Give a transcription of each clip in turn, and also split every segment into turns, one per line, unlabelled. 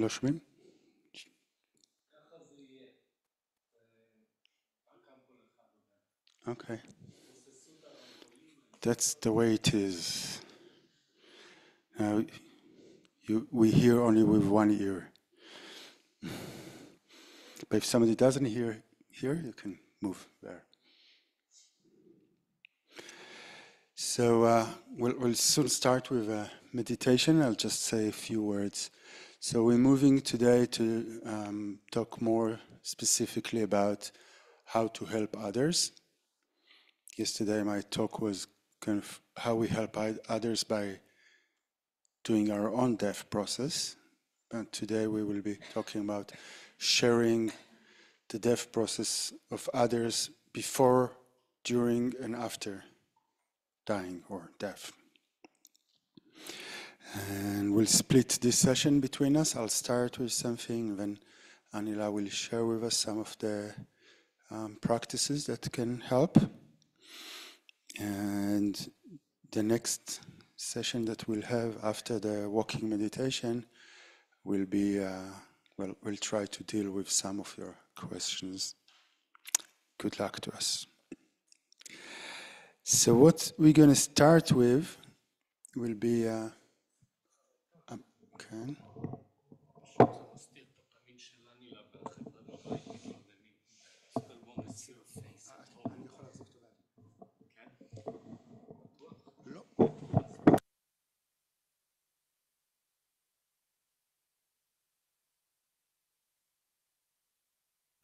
לא שומעים? Okay. That's the way it is. Now, we hear only with one ear. But if somebody doesn't hear here, you can move there. So we'll soon start with a meditation. I'll just say a few words. So we're moving today to talk more specifically about how to help others. Yesterday my talk was kind of how we help others by doing our own death process. And today we will be talking about sharing the death process of others before, during, and after dying or death. And we'll split this session between us. I'll start with something, then Anila will share with us some of the practices that can help. And the next session that we'll have after the walking meditation will be, we'll try to deal with some of your questions. Good luck to us. So what we're going to start with will be, okay.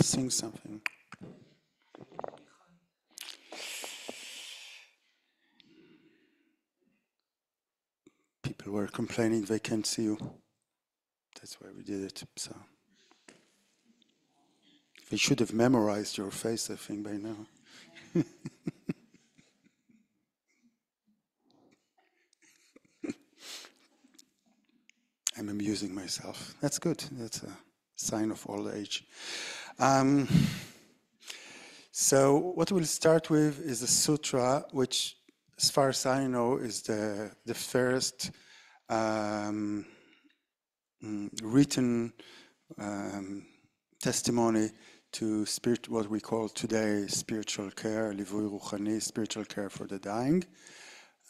Sing something. People were complaining they can't see you. That's why we did it. So they should have memorized your face, I think, by now. I'm amusing myself. That's good. That's a sign of old age. So what we'll start with is a sutra, which, as far as I know, is the first written testimony to what we call today spiritual care, livui ruchani, spiritual care for the dying.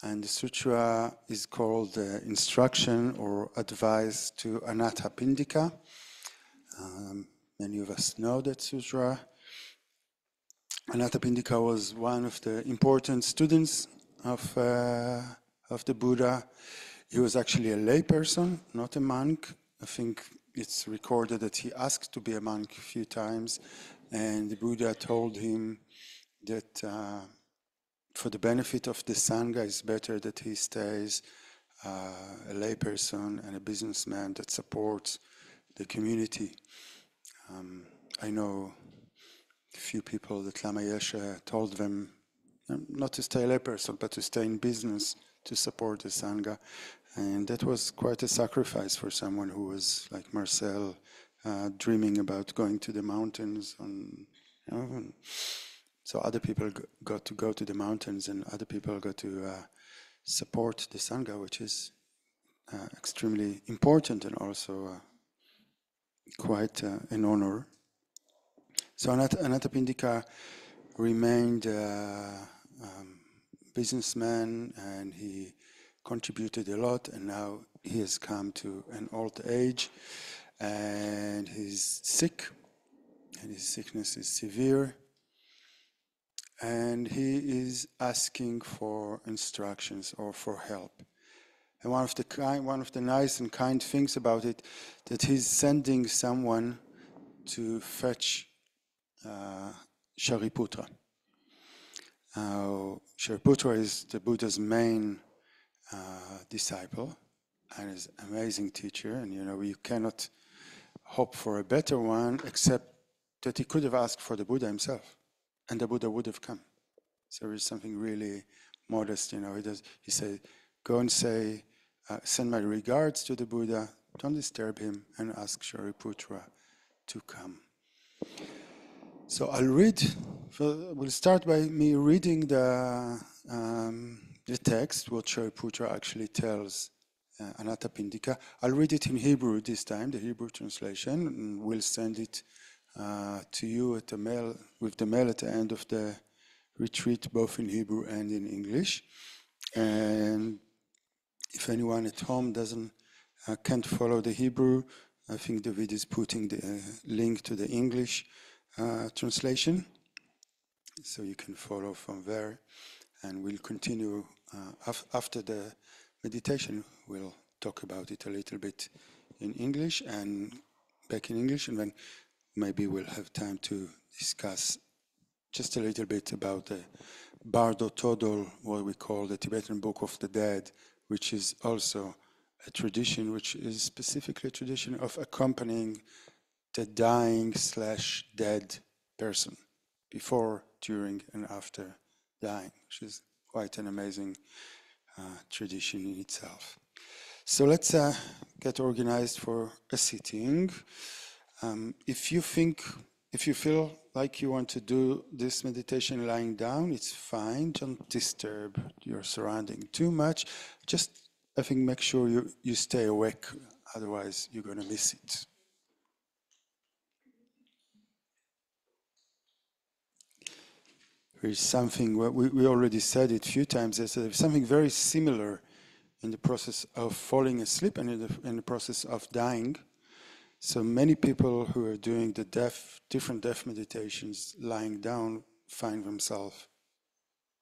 And the sutra is called Instruction or Advice to Anathapindika. Many of us know that sutra. Anathapindika was one of the important students of the Buddha. He was actually a lay person, not a monk. I think it's recorded that he asked to be a monk a few times, and the Buddha told him that for the benefit of the Sangha, it's better that he stays a lay person and a businessman that supports the community. I know a few people that Lama Yeshe told them not to stay a lay person, but to stay in business to support the Sangha. And that was quite a sacrifice for someone who was like Marcel, dreaming about going to the mountains. So other people got to go to the mountains, and other people got to support the Sangha, which is extremely important and also quite an honor. So Anathapindika remained a businessman, and he contributed a lot, and now he has come to an old age, and he's sick, and his sickness is severe, and he is asking for instructions or for help. And one of the nice and kind things about it, that he's sending someone to fetch Shariputra. Now, Shariputra is the Buddha's main disciple and is an amazing teacher, and you cannot hope for a better one except that he could have asked for the Buddha himself, and the Buddha would have come. So there is something really modest, he said, go and say, send my regards to the Buddha, don't disturb him, and ask Shariputra to come. So we'll start by me reading the text, what Shariputra actually tells Anatapindika. I'll read it in Hebrew this time, the Hebrew translation, and we'll send it to you at the mail, with the mail at the end of the retreat, both in Hebrew and in English. And if anyone at home can't follow the Hebrew, I think David is putting the link to the English translation, so you can follow from there. And we'll continue after the meditation. We'll talk about it a little bit in English and back in English, and then maybe we'll have time to discuss just a little bit about the Bardo Todol, what we call the Tibetan Book of the Dead, which is also a tradition, which is specifically a tradition of accompanying the dying/dead person before, during, and after dying, which is quite an amazing tradition in itself. So let's get organized for a sitting. If you feel like you want to do this meditation lying down, it's fine. Don't disturb your surrounding too much. Just, I think, make sure you stay awake. Otherwise, you're going to miss it. There is something, we already said it a few times, there's something very similar in the process of falling asleep and in the process of dying. So many people who are doing the different death meditations lying down find themselves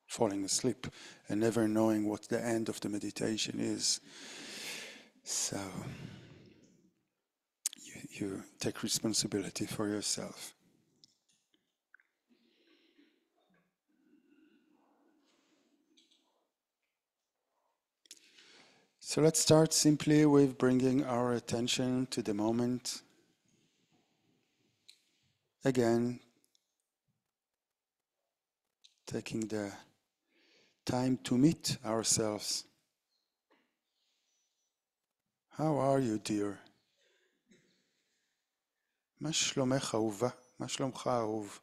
falling asleep and never knowing what the end of the meditation is. So you take responsibility for yourself. So let's start simply with bringing our attention to the moment. Again, taking the time to meet ourselves. How are you, dear? מה שלומך אהובה? מה שלומך אהוב?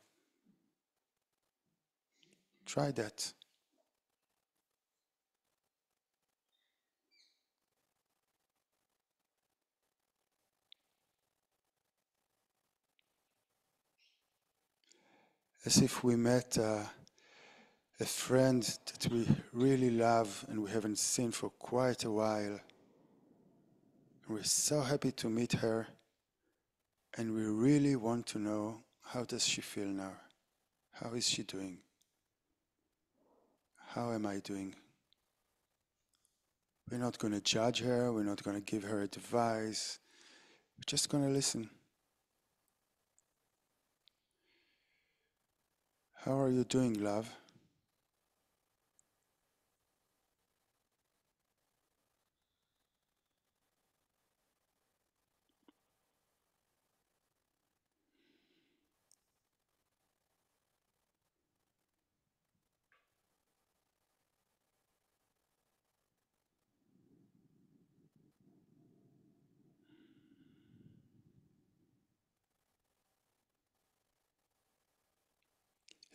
Try that. As if we met a friend that we really love and we haven't seen for quite a while. We're so happy to meet her, and we really want to know, how does she feel now? How is she doing? How am I doing? We're not going to judge her, we're not going to give her advice, we're just going to listen. How are you doing, love?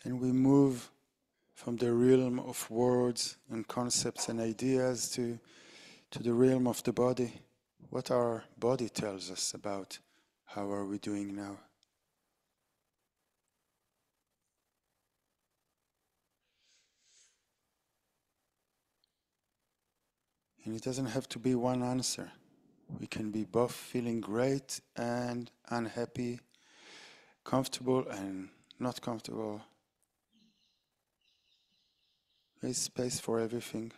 And we move from the realm of words and concepts and ideas to the realm of the body. What our body tells us about how are we doing now. And it doesn't have to be one answer. We can be both feeling great and unhappy, comfortable and not comfortable. There's space for everything.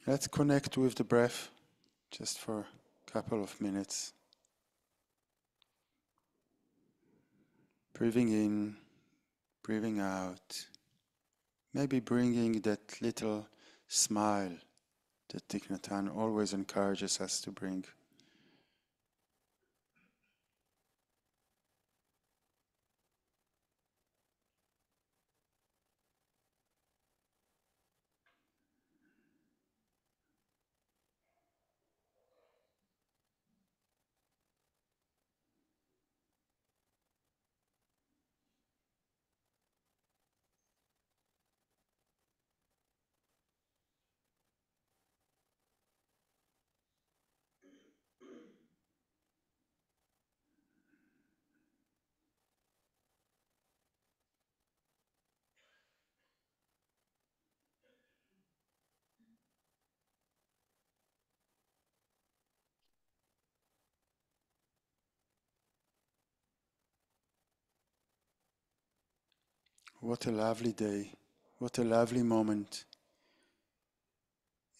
Let's connect with the breath just for a couple of minutes. Breathing in, breathing out. Maybe bringing that little smile that Thich always encourages us to bring. What a lovely day. What a lovely moment.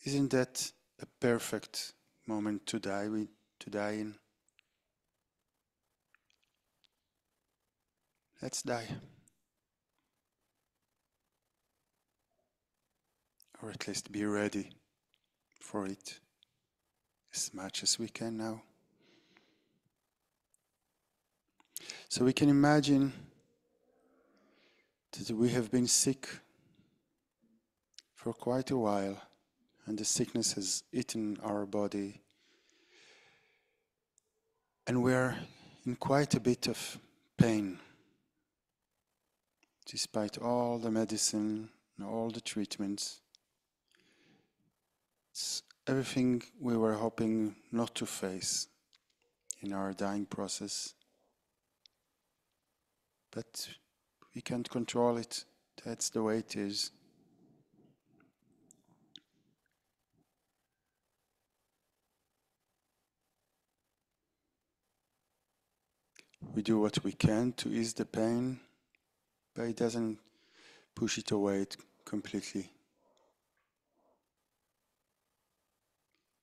Isn't that a perfect moment to die in? Let's die. Or at least be ready for it as much as we can now. So we can imagine that we have been sick for quite a while, and the sickness has eaten our body, and we are in quite a bit of pain, despite all the medicine and all the treatments. It's everything we were hoping not to face in our dying process. But we can't control it. That's the way it is. We do what we can to ease the pain, but it doesn't push it away completely.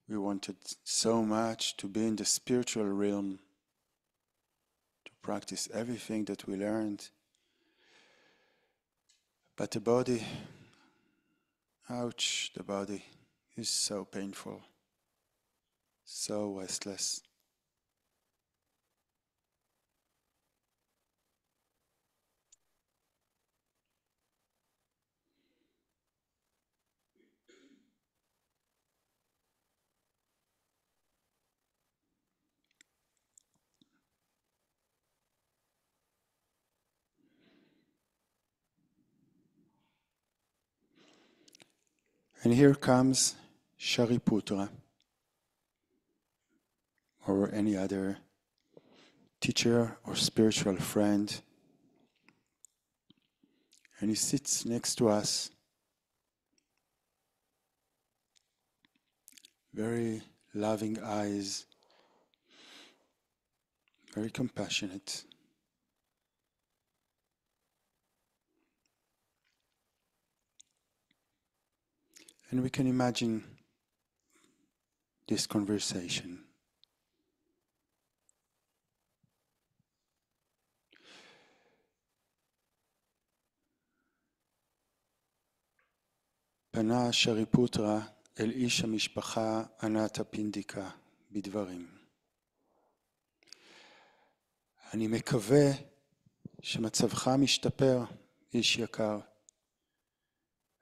We wanted so much to be in the spiritual realm, to practice everything that we learned. But the body, ouch, the body is so painful, so restless. And here comes Shariputra, or any other teacher or spiritual friend, and he sits next to us, very loving eyes, very compassionate. And we can imagine this conversation. פנה שריפוטרה אל איש המשפחה ענת הפינדיקה בדברים. אני מקווה שמצבך משתפר, איש יקר.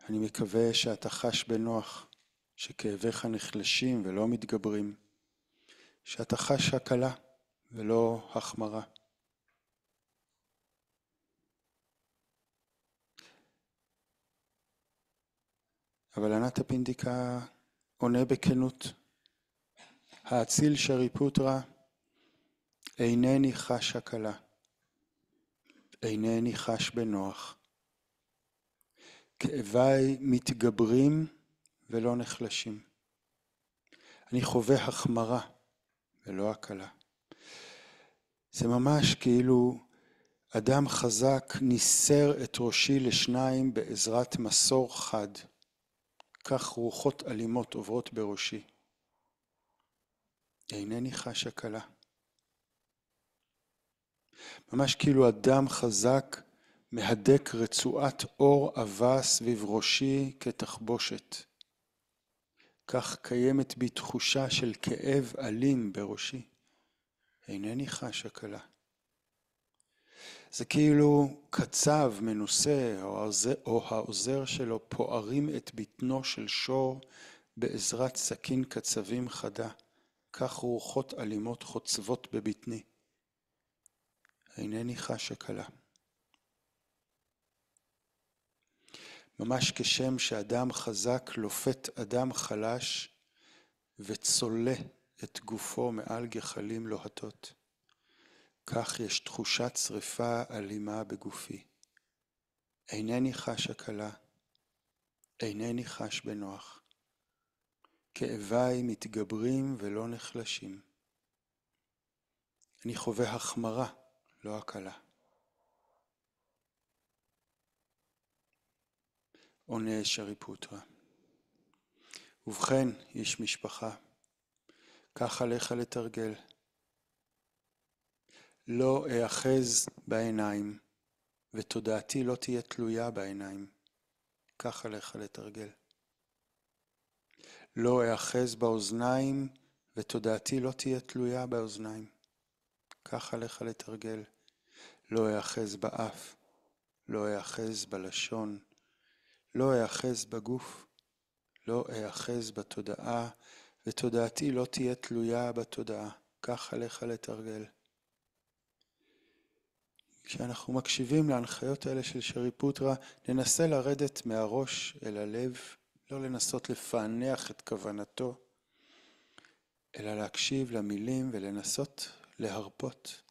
אני מקווה שאתה חש בנוח, שכאביך נחלשים ולא מתגברים, שאתה חש הקלה ולא החמרה. אבל ענת הפינדיקה עונה בכנות. האציל שריפוטרה, אינני חש הקלה, אינני חש בנוח. כאביי מתגברים ולא נחלשים. אני חווה החמרה ולא הקלה. זה ממש כאילו אדם חזק ניסר את ראשי לשניים בעזרת מסור חד. כך רוחות אלימות עוברות בראשי. אינני חש הקלה. ממש כאילו אדם חזק מהדק רצועת אור עבה סביב ראשי כתחבושת. כך קיימת בי תחושה של כאב אלים בראשי. אינני חש הקלה. זה כאילו קצב מנוסה או העוזר שלו פוערים את בטנו של שור בעזרת סכין קצבים חדה. כך רוחות אלימות חוצבות בבטני. אינני חש הקלה. ממש כשם שאדם חזק לופת אדם חלש וצולה את גופו מעל גחלים לוהטות. כך יש תחושת שריפה אלימה בגופי. אינני חש הקלה, אינני חש בנוח. כאביי מתגברים ולא נחלשים. אני חווה החמרה, לא הקלה. עונה שריפוטרה. ובכן, איש משפחה, כך עליך לתרגל. לא אאחז בעיניים, ותודעתי לא תהיה תלויה בעיניים. כך עליך לתרגל. לא אאחז באוזניים, ותודעתי לא תהיה תלויה באוזניים. כך עליך לתרגל. לא אאחז באף, לא אאחז בלשון, לא אאחז בגוף, לא אאחז בתודעה, ותודעתי לא תהיה תלויה בתודעה. כך עליך לתרגל. כשאנחנו מקשיבים להנחיות האלה של שריפוטרה, ננסה לרדת מהראש אל הלב, לא לנסות לפענח את כוונתו, אלא להקשיב למילים ולנסות להרפות.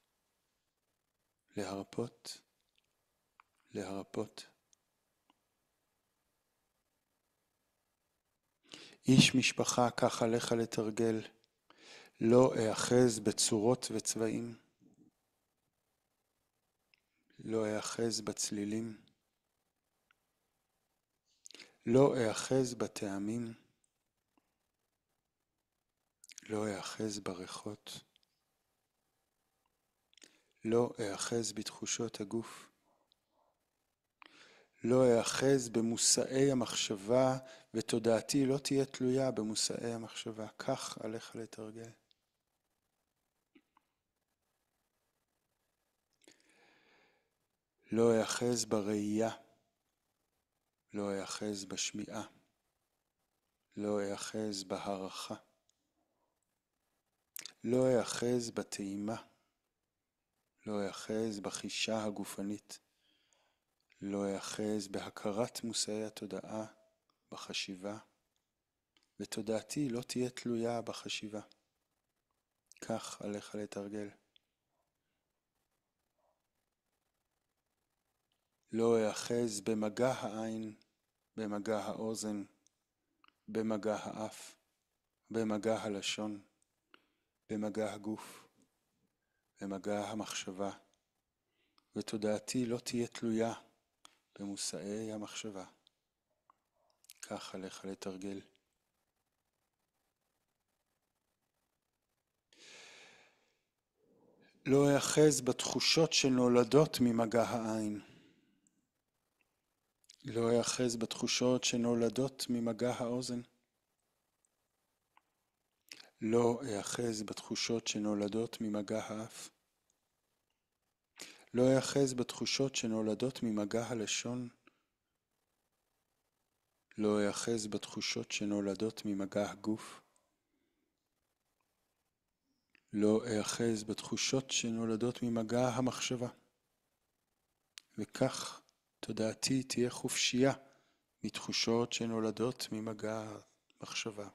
להרפות. להרפות. איש משפחה, כך עליך לתרגל. לא אאחז בצורות וצבעים. לא אאחז בצלילים. לא אאחז בטעמים. לא אאחז בריחות. לא אאחז בתחושות הגוף. לא אאחז במושאי המחשבה, ותודעתי לא תהיה תלויה במושאי המחשבה. כך עליך לתרגל. לא אאחז בראייה. לא אאחז בשמיעה. לא אאחז בהערכה. לא אאחז בטעימה. לא אאחז בחישה הגופנית. לא אאחז בהכרת מושאי התודעה בחשיבה, ותודעתי לא תהיה תלויה בחשיבה. כך עליך לתרגל. לא אאחז במגע העין, במגע האוזן, במגע האף, במגע הלשון, במגע הגוף, במגע המחשבה, ותודעתי לא תהיה תלויה במושאי המחשבה. כך עליך לתרגל. לא אאחז בתחושות שנולדות ממגע העין. לא אאחז בתחושות שנולדות ממגע האוזן. לא אאחז בתחושות שנולדות ממגע האף. לא אאחז בתחושות שנולדות ממגע הלשון. לא אאחז בתחושות שנולדות ממגע הגוף. לא אאחז בתחושות שנולדות ממגע המחשבה. וכך תודעתי תהיה חופשייה מתחושות שנולדות ממגע המחשבה.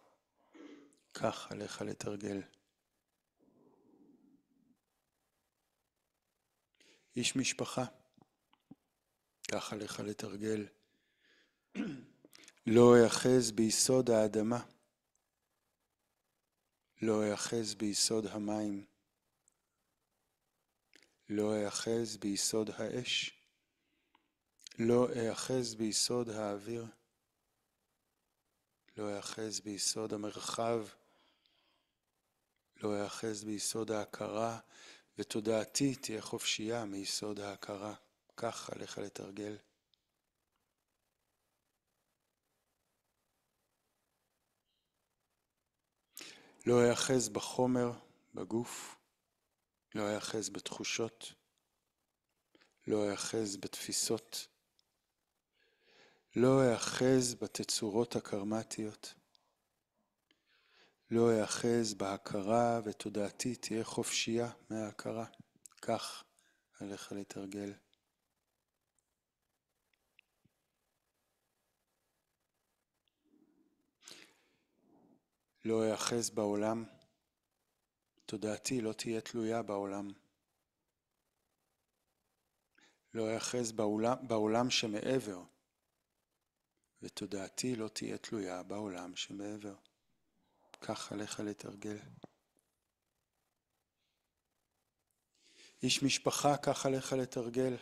כך עליך לתרגל. איש משפחה, כך עליך לתרגל. לא אאחז ביסוד האדמה. לא אאחז ביסוד המים. לא אאחז ביסוד האש. לא אאחז ביסוד האוויר. לא אאחז ביסוד המרחב. לא אאחז ביסוד ההכרה, ותודעתי תהיה חופשייה מיסוד ההכרה. כך עליך לתרגל. לא אאחז בחומר, בגוף. לא אאחז בתחושות. לא אאחז בתפיסות. לא אאחז בתצורות הקרמטיות. לא אאחז בהכרה, ותודעתי תהיה חופשייה מההכרה. כך עליך לתרגל. לא אאחז בעולם. תודעתי לא תהיה תלויה בעולם. לא אאחז בעולם שמעבר, ותודעתי לא תהיה תלויה בעולם שמעבר. כך עליך לתרגל. איש משפחה, כך עליך לתרגל.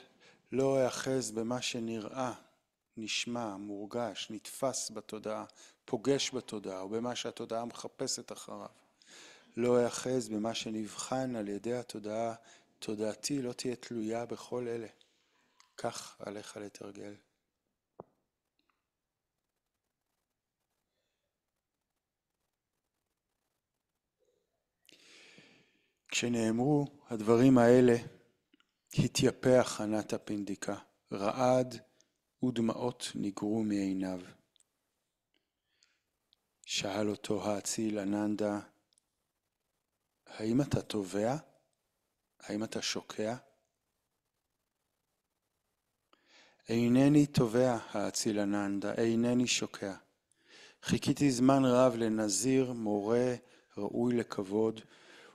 לא אאחז במה שנראה נשמע, מורגש, נתפס בתודעה, פוגש בתודעה, או במה שהתודעה מחפשת אחריו. לא יאחז במה שנבחן על ידי התודעה, תודעתי לא תהיה תלויה בכל אלה. כך עליך לתרגל. כשנאמרו הדברים האלה, התייפח ענת הפינדיקה, רעד ודמעות ניגרו מעיניו. שאל אותו האציל אננדה, האם אתה תובע? האם אתה שוקע? אינני תובע, האציל אננדה, אינני שוקע. חיכיתי זמן רב לנזיר, מורה, ראוי לכבוד,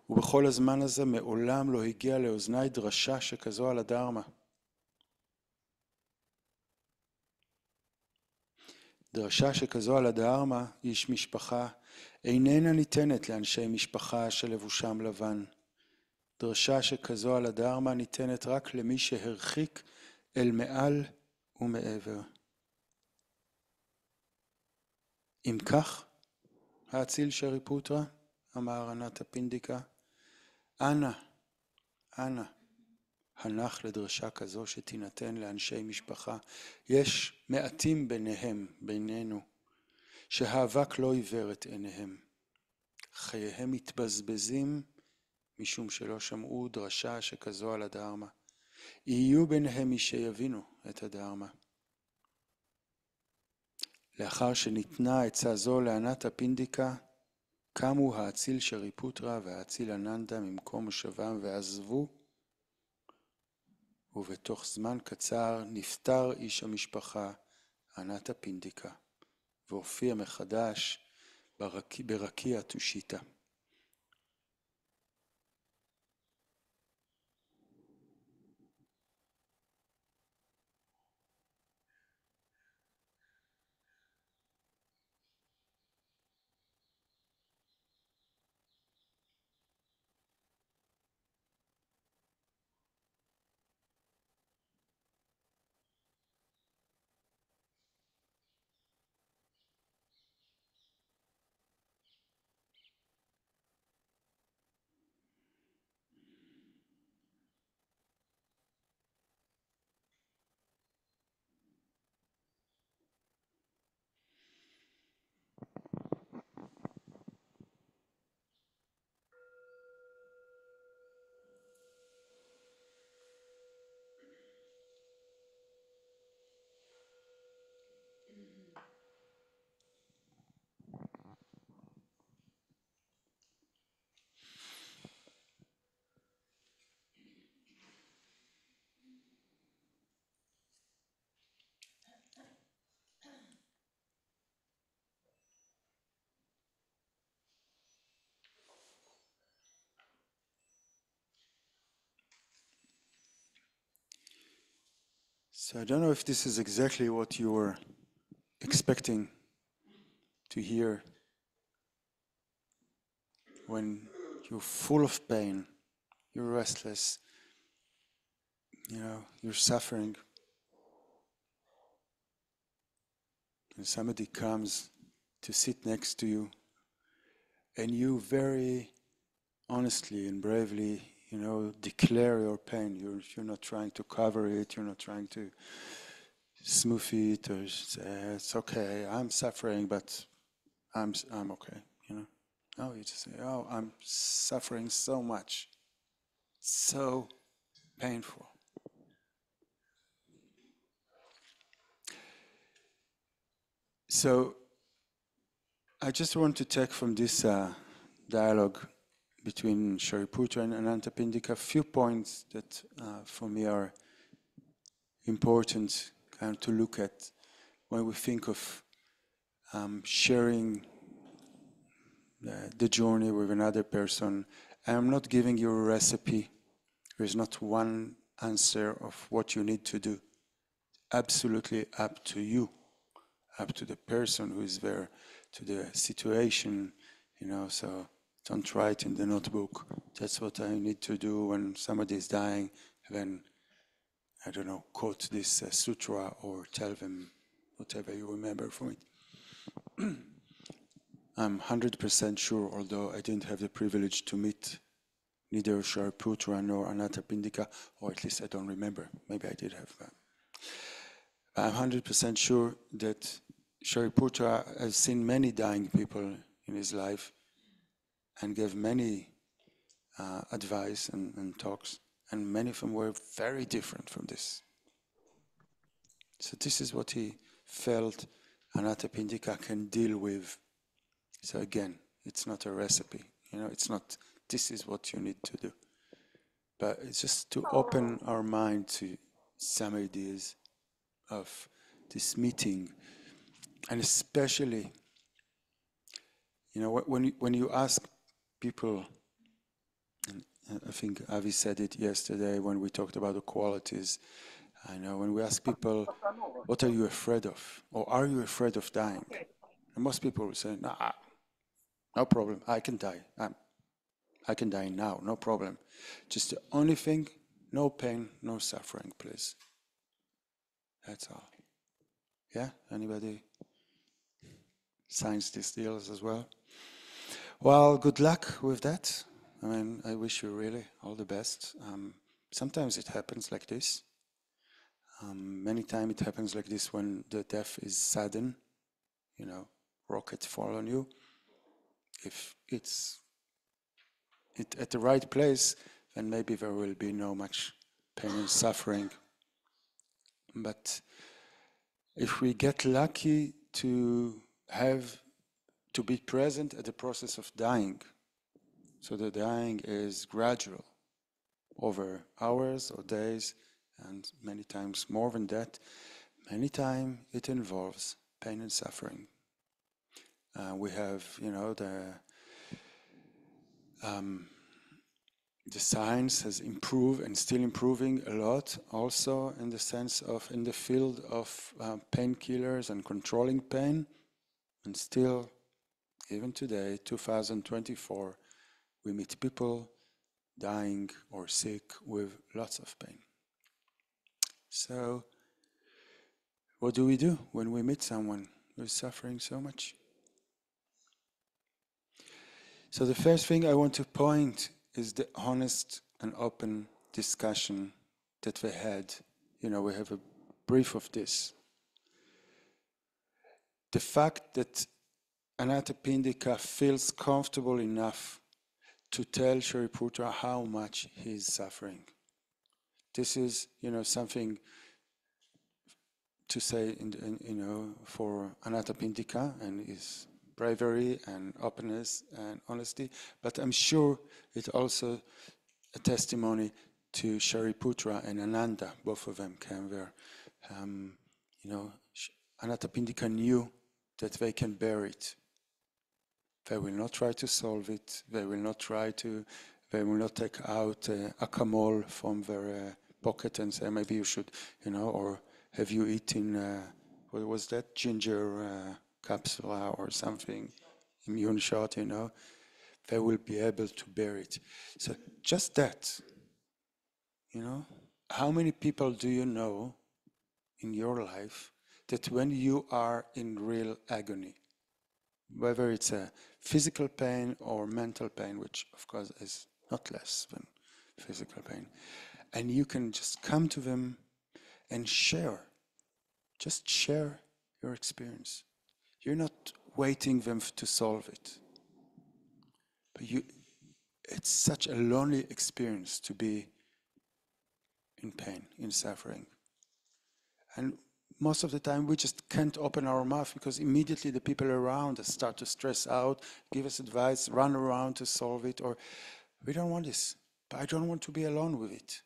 ובכל הזמן הזה מעולם לא הגיע לאוזני דרשה שכזו על הדרמה. דרשה שכזו על הדרמה, איש משפחה, איננה ניתנת לאנשי משפחה שלבושם לבן. דרשה שכזו על הדרמה ניתנת רק למי שהרחיק אל מעל ומעבר. אם כך, האציל שריפוטרה, אמר ענת הפינדיקה, אנא, הנח לדרשה כזו שתינתן לאנשי משפחה. יש מעטים בינינו, שהאבק לא עיוור את עיניהם. חייהם מתבזבזים משום שלא שמעו דרשה שכזו על הדרמה. יהיו ביניהם מי שיבינו את הדרמה. לאחר שניתנה עצה זו לענת הפינדיקה, קמו האציל שריפוטרה והאציל אננדה ממקום מושבם ועזבו, ובתוך זמן קצר נפטר איש המשפחה, ענת הפינדיקה, והופיע מחדש ברקיע תושיטה. So I don't know if this is exactly what you were expecting to hear when you're full of pain, you're restless, you're suffering. And somebody comes to sit next to you and you very honestly and bravely declare your pain. You're not trying to cover it. You're not trying to smooth it or say, it's okay, I'm suffering, but I'm okay, No, you just say, oh, I'm suffering so much. It's so painful. So I just want to take from this dialogue between Shariputra and Anantapindika a few points that for me are important to look at when we think of sharing the journey with another person. I'm not giving you a recipe. There is not one answer of what you need to do. Absolutely up to you, up to the person who is there, to the situation, so don't write in the notebook, that's what I need to do when somebody is dying, then, I don't know, quote this sutra or tell them whatever you remember from it. I'm 100% sure, although I didn't have the privilege to meet neither Shariputra nor Anathapindika, or at least I don't remember. Maybe I did have that. I'm 100% sure that Shariputra has seen many dying people in his life and gave many advice and talks, and many of them were very different from this. So this is what he felt Anathapindika can deal with. So again, it's not a recipe, it's not, this is what you need to do. But it's just to open our mind to some ideas of this meeting. And especially, when you ask people, and I think Avi said it yesterday when we talked about the qualities, when we ask people, what are you afraid of? Or are you afraid of dying? And most people will say, nah, no problem, I can die. I can die now, no problem. Just the only thing, no pain, no suffering, please. That's all. Yeah? Anybody signs these deals as well? Well, good luck with that. I wish you really all the best. Sometimes it happens like this. Many times it happens like this when the death is sudden, rocket fall on you. If it's at the right place, then maybe there will be no much pain and suffering. But if we get lucky to be present at the process of dying, so the dying is gradual over hours or days, and many times more than that, many times it involves pain and suffering. We have, the science has improved and still improving a lot, also in the sense of in the field of painkillers and controlling pain. And still, even today, 2024, we meet people dying or sick with lots of pain. So, what do we do when we meet someone who's suffering so much? So the first thing I want to point is the honest and open discussion that we had. We have a brief of this. The fact that Anathapindika feels comfortable enough to tell Shariputra how much he is suffering. This is, something to say, for Anathapindika and his bravery and openness and honesty, but I'm sure it's also a testimony to Shariputra and Ananda. Both of them came there. Anathapindika knew that they can bear it. They will not try to solve it. They will not take out a camel from their pocket and say, maybe you should, or have you eaten, what was that, ginger capsule or something, immune shot, they will be able to bear it. So just that, how many people do you know in your life that when you are in real agony, whether it's a physical pain or mental pain, which of course is not less than physical pain, and you can just come to them and just share your experience. You're not waiting them to solve it. But it's such a lonely experience to be in pain, in suffering. And most of the time we just can't open our mouth because immediately the people around us start to stress out, give us advice, run around to solve it, or we don't want this, but I don't want to be alone with it.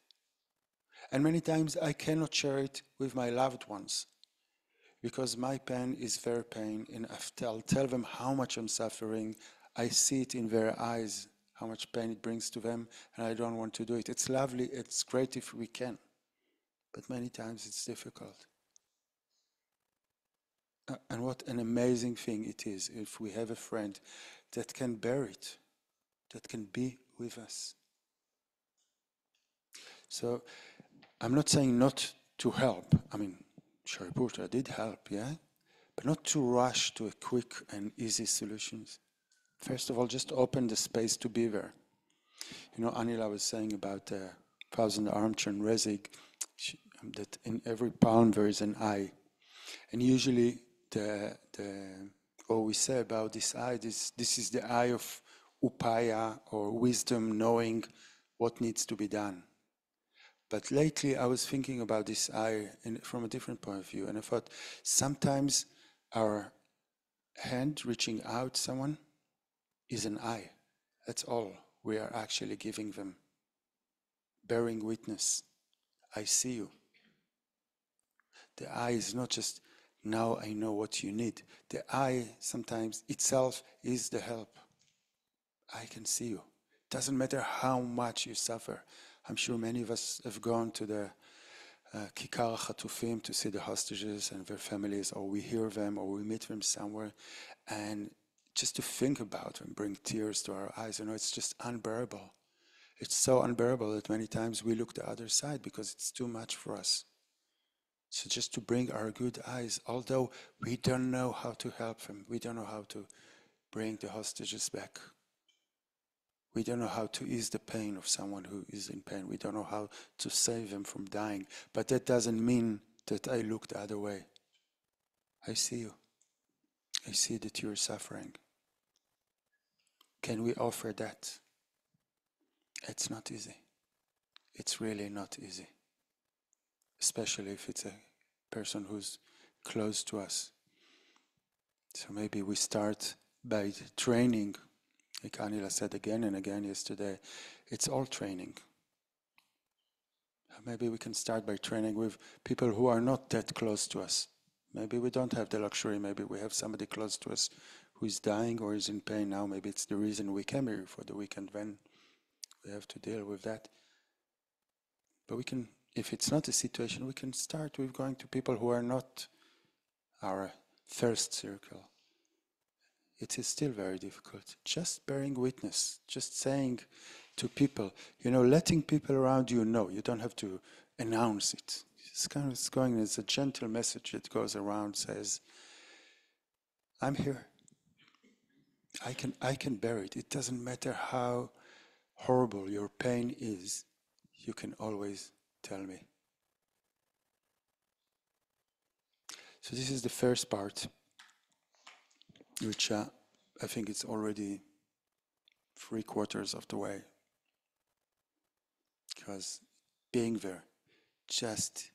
And many times I cannot share it with my loved ones because my pain is their pain, and I'll tell them how much I'm suffering. I see it in their eyes, how much pain it brings to them, and I don't want to do it. It's lovely, it's great if we can, but many times it's difficult. And what an amazing thing it is if we have a friend that can bear it, that can be with us. So I'm not saying not to help. Shariputra did help, yeah? But not to rush to a quick and easy solutions. First of all, just open the space to be there. You know, Anila was saying about the 1,000 armchair and Rezig, that in every palm there is an eye. And usually what we say about this eye, this is the eye of upaya or wisdom, knowing what needs to be done. But lately I was thinking about this eye from a different point of view, and I thought sometimes our hand reaching out someone is an eye. That's all we are actually giving them. Bearing witness. I see you. The eye is not just, now I know what you need. The eye sometimes itself is the help. I can see you. Doesn't matter how much you suffer. I'm sure many of us have gone to the Kikar Chatufim to see the hostages and their families, or we hear them, or we meet them somewhere, and just to think about them bring tears to our eyes. You know, it's just unbearable. It's so unbearable that many times we look the other side because it's too much for us. So just to bring our good eyes, although we don't know how to help them, we don't know how to bring the hostages back. We don't know how to ease the pain of someone who is in pain. We don't know how to save them from dying. But that doesn't mean that I look the other way. I see you. I see that you're suffering. Can we offer that? It's not easy. It's really not easy. Especially if it's a person who's close to us. So maybe we start by training. Like Anila said again and again yesterday, it's all training. Maybe we can start by training with people who are not that close to us. Maybe we don't have the luxury. Maybe we have somebody close to us who is dying or is in pain now. Maybe it's the reason we came here for the weekend when we have to deal with that. But we can, if it's not a situation, we can start with going to people who are not our first circle. It is still very difficult. Just bearing witness, just saying to people, you know, letting people around you know. You don't have to announce it. It's going as a gentle message that goes around, says, I'm here. I can bear it. It doesn't matter how horrible your pain is. You can always tell me. So this is the first part, which I think it's already 3/4 of the way. Because being there, just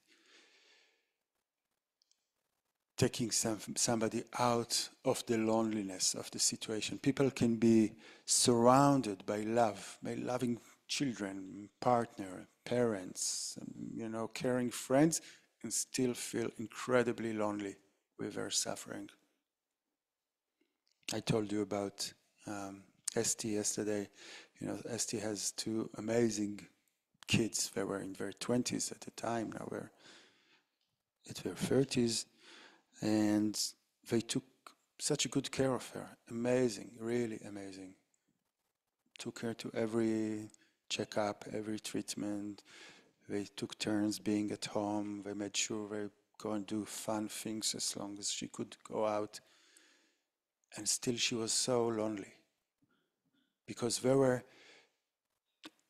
taking somebody out of the loneliness of the situation. People can be surrounded by love, by loving children, partner, parents, you know, caring friends, and still feel incredibly lonely with their suffering. I told you about ST yesterday. You know, ST has 2 amazing kids. They were in their 20s at the time. Now they're at their 30s. And they took such a good care of her. Amazing, really amazing. Took her to every checkup, every treatment. They took turns being at home. They made sure they go and do fun things as long as she could go out. And still she was so lonely. Because they were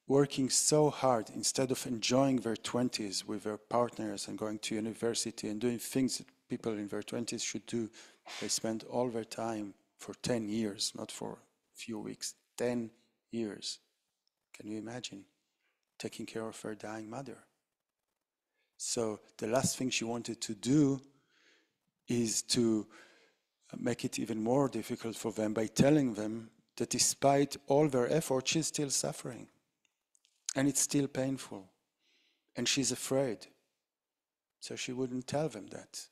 working so hard instead of enjoying their 20s with their partners and going to university and doing things that people in their 20s should do. They spent all their time for 10 years, not for a few weeks, 10 years. Can you imagine? Taking care of her dying mother. So the last thing she wanted to do is to make it even more difficult for them by telling them that despite all their effort, she's still suffering. And it's still painful. And she's afraid. So she wouldn't tell them that.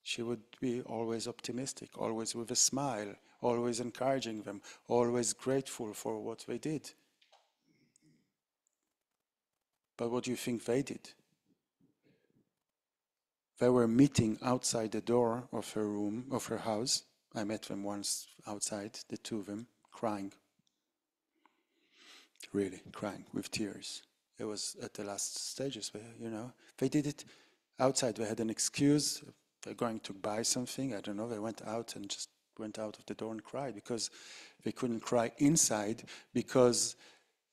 She would be always optimistic, always with a smile, always encouraging them, always grateful for what they did. But what do you think they did? They were meeting outside the door of her room, of her house. I met them once outside, the 2 of them, crying. Really crying with tears. It was at the last stages, you know. They did it outside they had an excuse. They're going to buy something. I don't know. They went out and just went out of the door and cried because they couldn't cry inside because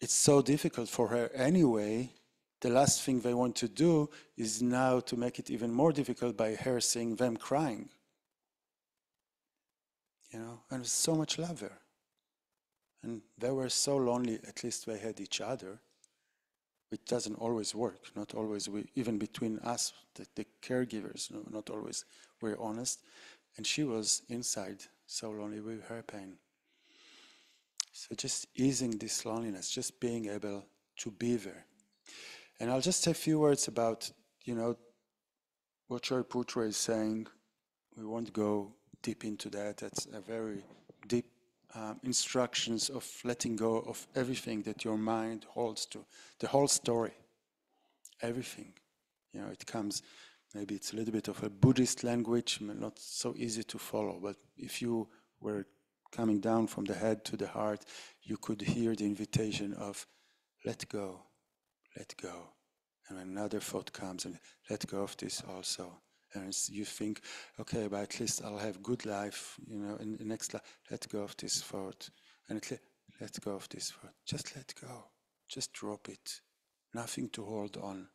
it's so difficult for her anyway. The last thing they want to do is now to make it even more difficult by her seeing them crying. And so much love there. And they were so lonely, at least they had each other. It doesn't always work, not always, even between us, the caregivers, not always we're honest. And she was inside, so lonely with her pain. So just easing this loneliness, just being able to be there. And I'll just say a few words about, what Shariputra is saying. We won't go deep into that. That's a very deep instructions of letting go of everything that your mind holds to, the whole story, everything. It comes, maybe it's a little bit of a Buddhist language, not so easy to follow, but if you were coming down from the head to the heart, you could hear the invitation of let go, let go. And another thought comes and let go of this also. And you think, okay, but at least I'll have good life, in the next life. Let go of this thought. And let go of this thought. Just let go. Just drop it. Nothing to hold on.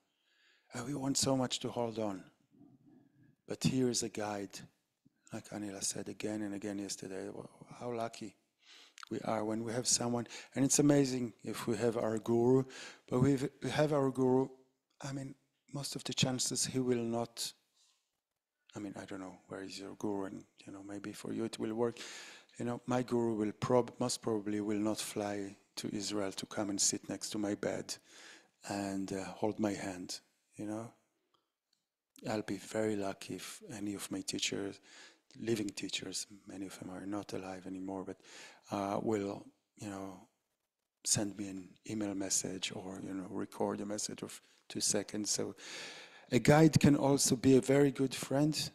And we want so much to hold on. But here is a guide. Like Anila said again and again yesterday, how lucky we are when we have someone. And it's amazing if we have our guru. But we have our guru, most of the chances he will not. I don't know where is your guru, and maybe for you it will work. My guru will most probably will not fly to Israel to come and sit next to my bed and hold my hand. I'll be very lucky if any of my teachers, living teachers, many of them are not alive anymore, but will send me an email message or record a message of 2 seconds. So a guide can also be a very good friend,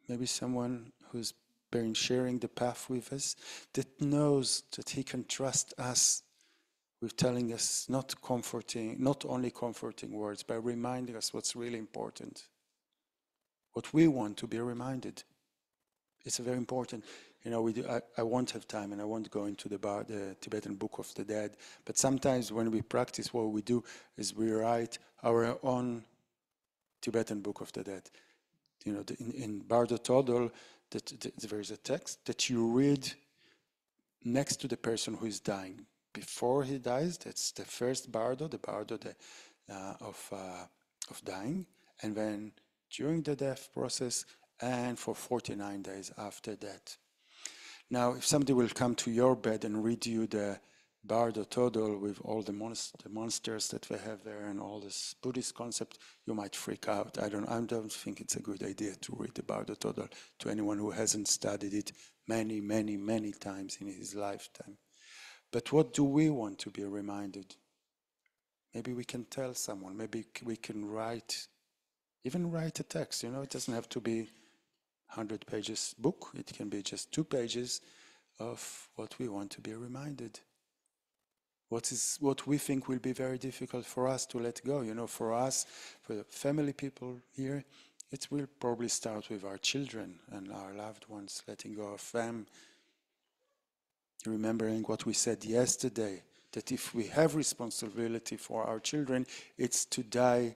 maybe someone who's been sharing the path with us, that knows that he can trust us with telling us not only comforting words, but reminding us what's really important, what we want to be reminded. It's very important. I won't have time and I won't go into the Tibetan Book of the Dead, but sometimes when we practice, what we do is we write our own Tibetan Book of the Dead. In Bardo Todol, there is a text that you read next to the person who is dying. Before he dies, that's the first Bardo, the Bardo of dying, and then during the death process, and for 49 days after that. Now, if somebody will come to your bed and read you the Bardo Todol with all the monsters that they have there and all this Buddhist concept, you might freak out. I don't think it's a good idea to read the Bardo Todol to anyone who hasn't studied it many, many, many times in his lifetime. But what do we want to be reminded? Maybe we can tell someone, maybe we can write a text, it doesn't have to be 100 pages book, it can be just 2 pages of what we want to be reminded. What we think will be very difficult for us to let go. For us, for the family people here, it will probably start with our children and our loved ones, letting go of them. Remembering what we said yesterday, that if we have responsibility for our children, it's to die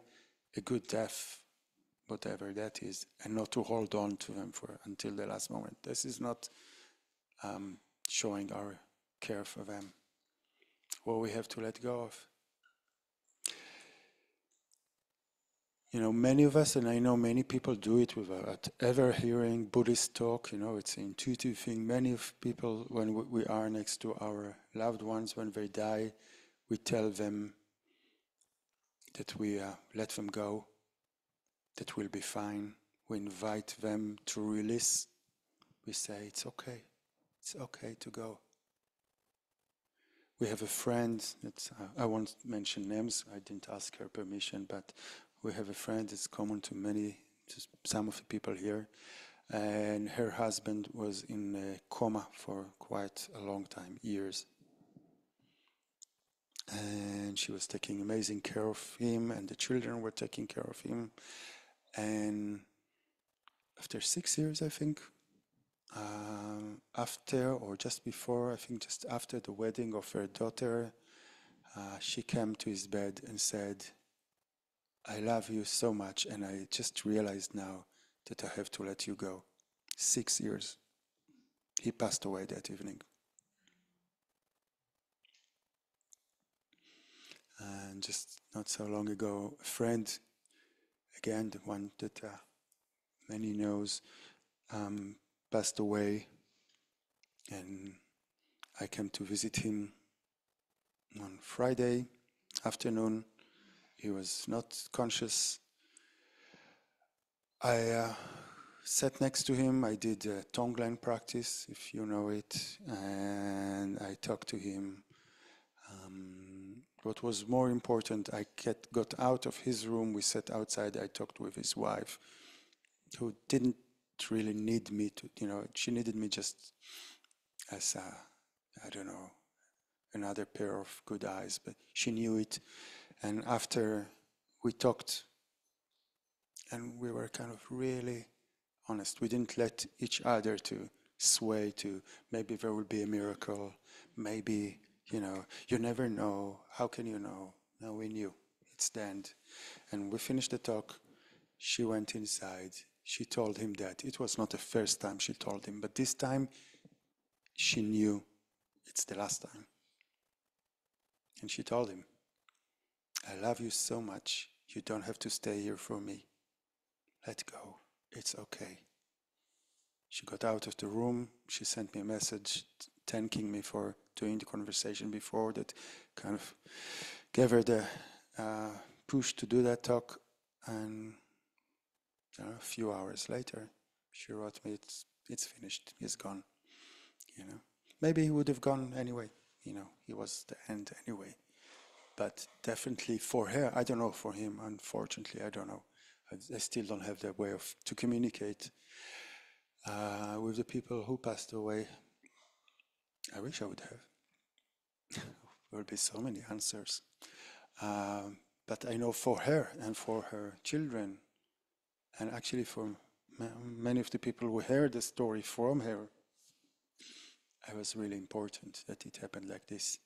a good death, whatever that is, and not to hold on to them until the last moment. This is not showing our care for them. What we have to let go of. Many of us, and I know many people do it without ever hearing Buddhist talk. It's an intuitive thing. Many of people, when we are next to our loved ones, when they die, we tell them that we let them go, that we'll be fine. We invite them to release. We say, it's okay to go. We have a friend, I won't mention names, I didn't ask her permission, but we have a friend that's common to some of the people here, and her husband was in a coma for quite a long time, years. And she was taking amazing care of him, and the children were taking care of him. And after 6 years, I think, after or just before, I think just after the wedding of her daughter, she came to his bed and said, I love you so much, and I just realized now that I have to let you go. 6 years. He passed away that evening. And just not so long ago, a friend, again, the one that many knows, passed away, and I came to visit him on Friday afternoon. He was not conscious. I sat next to him. I did a tongue line practice, if you know it, and I talked to him. What was more important, I got out of his room. We sat outside. I talked with his wife, who didn't really need me to, she needed me just as I don't know, another pair of good eyes, but she knew it. And after we talked, and we were kind of really honest. We didn't let each other to sway to maybe there will be a miracle, maybe, you never know. How can you know? No, we knew. It's the end. And we finished the talk. She went inside. She told him that. It was not the first time she told him, but this time she knew it's the last time. And she told him, I love you so much. You don't have to stay here for me. Let go. It's okay. She got out of the room. She sent me a message thanking me for doing the conversation before that kind of gave her the push to do that talk. And a few hours later, she wrote me, it's finished. He's gone. Maybe he would have gone anyway. He was the end anyway. But definitely for her, I don't know for him, unfortunately, I don't know. I still don't have that way to communicate with the people who passed away. I wish I would have. There will be so many answers. But I know for her and for her children, and actually for many of the people who heard the story from her, it was really important that it happened like this.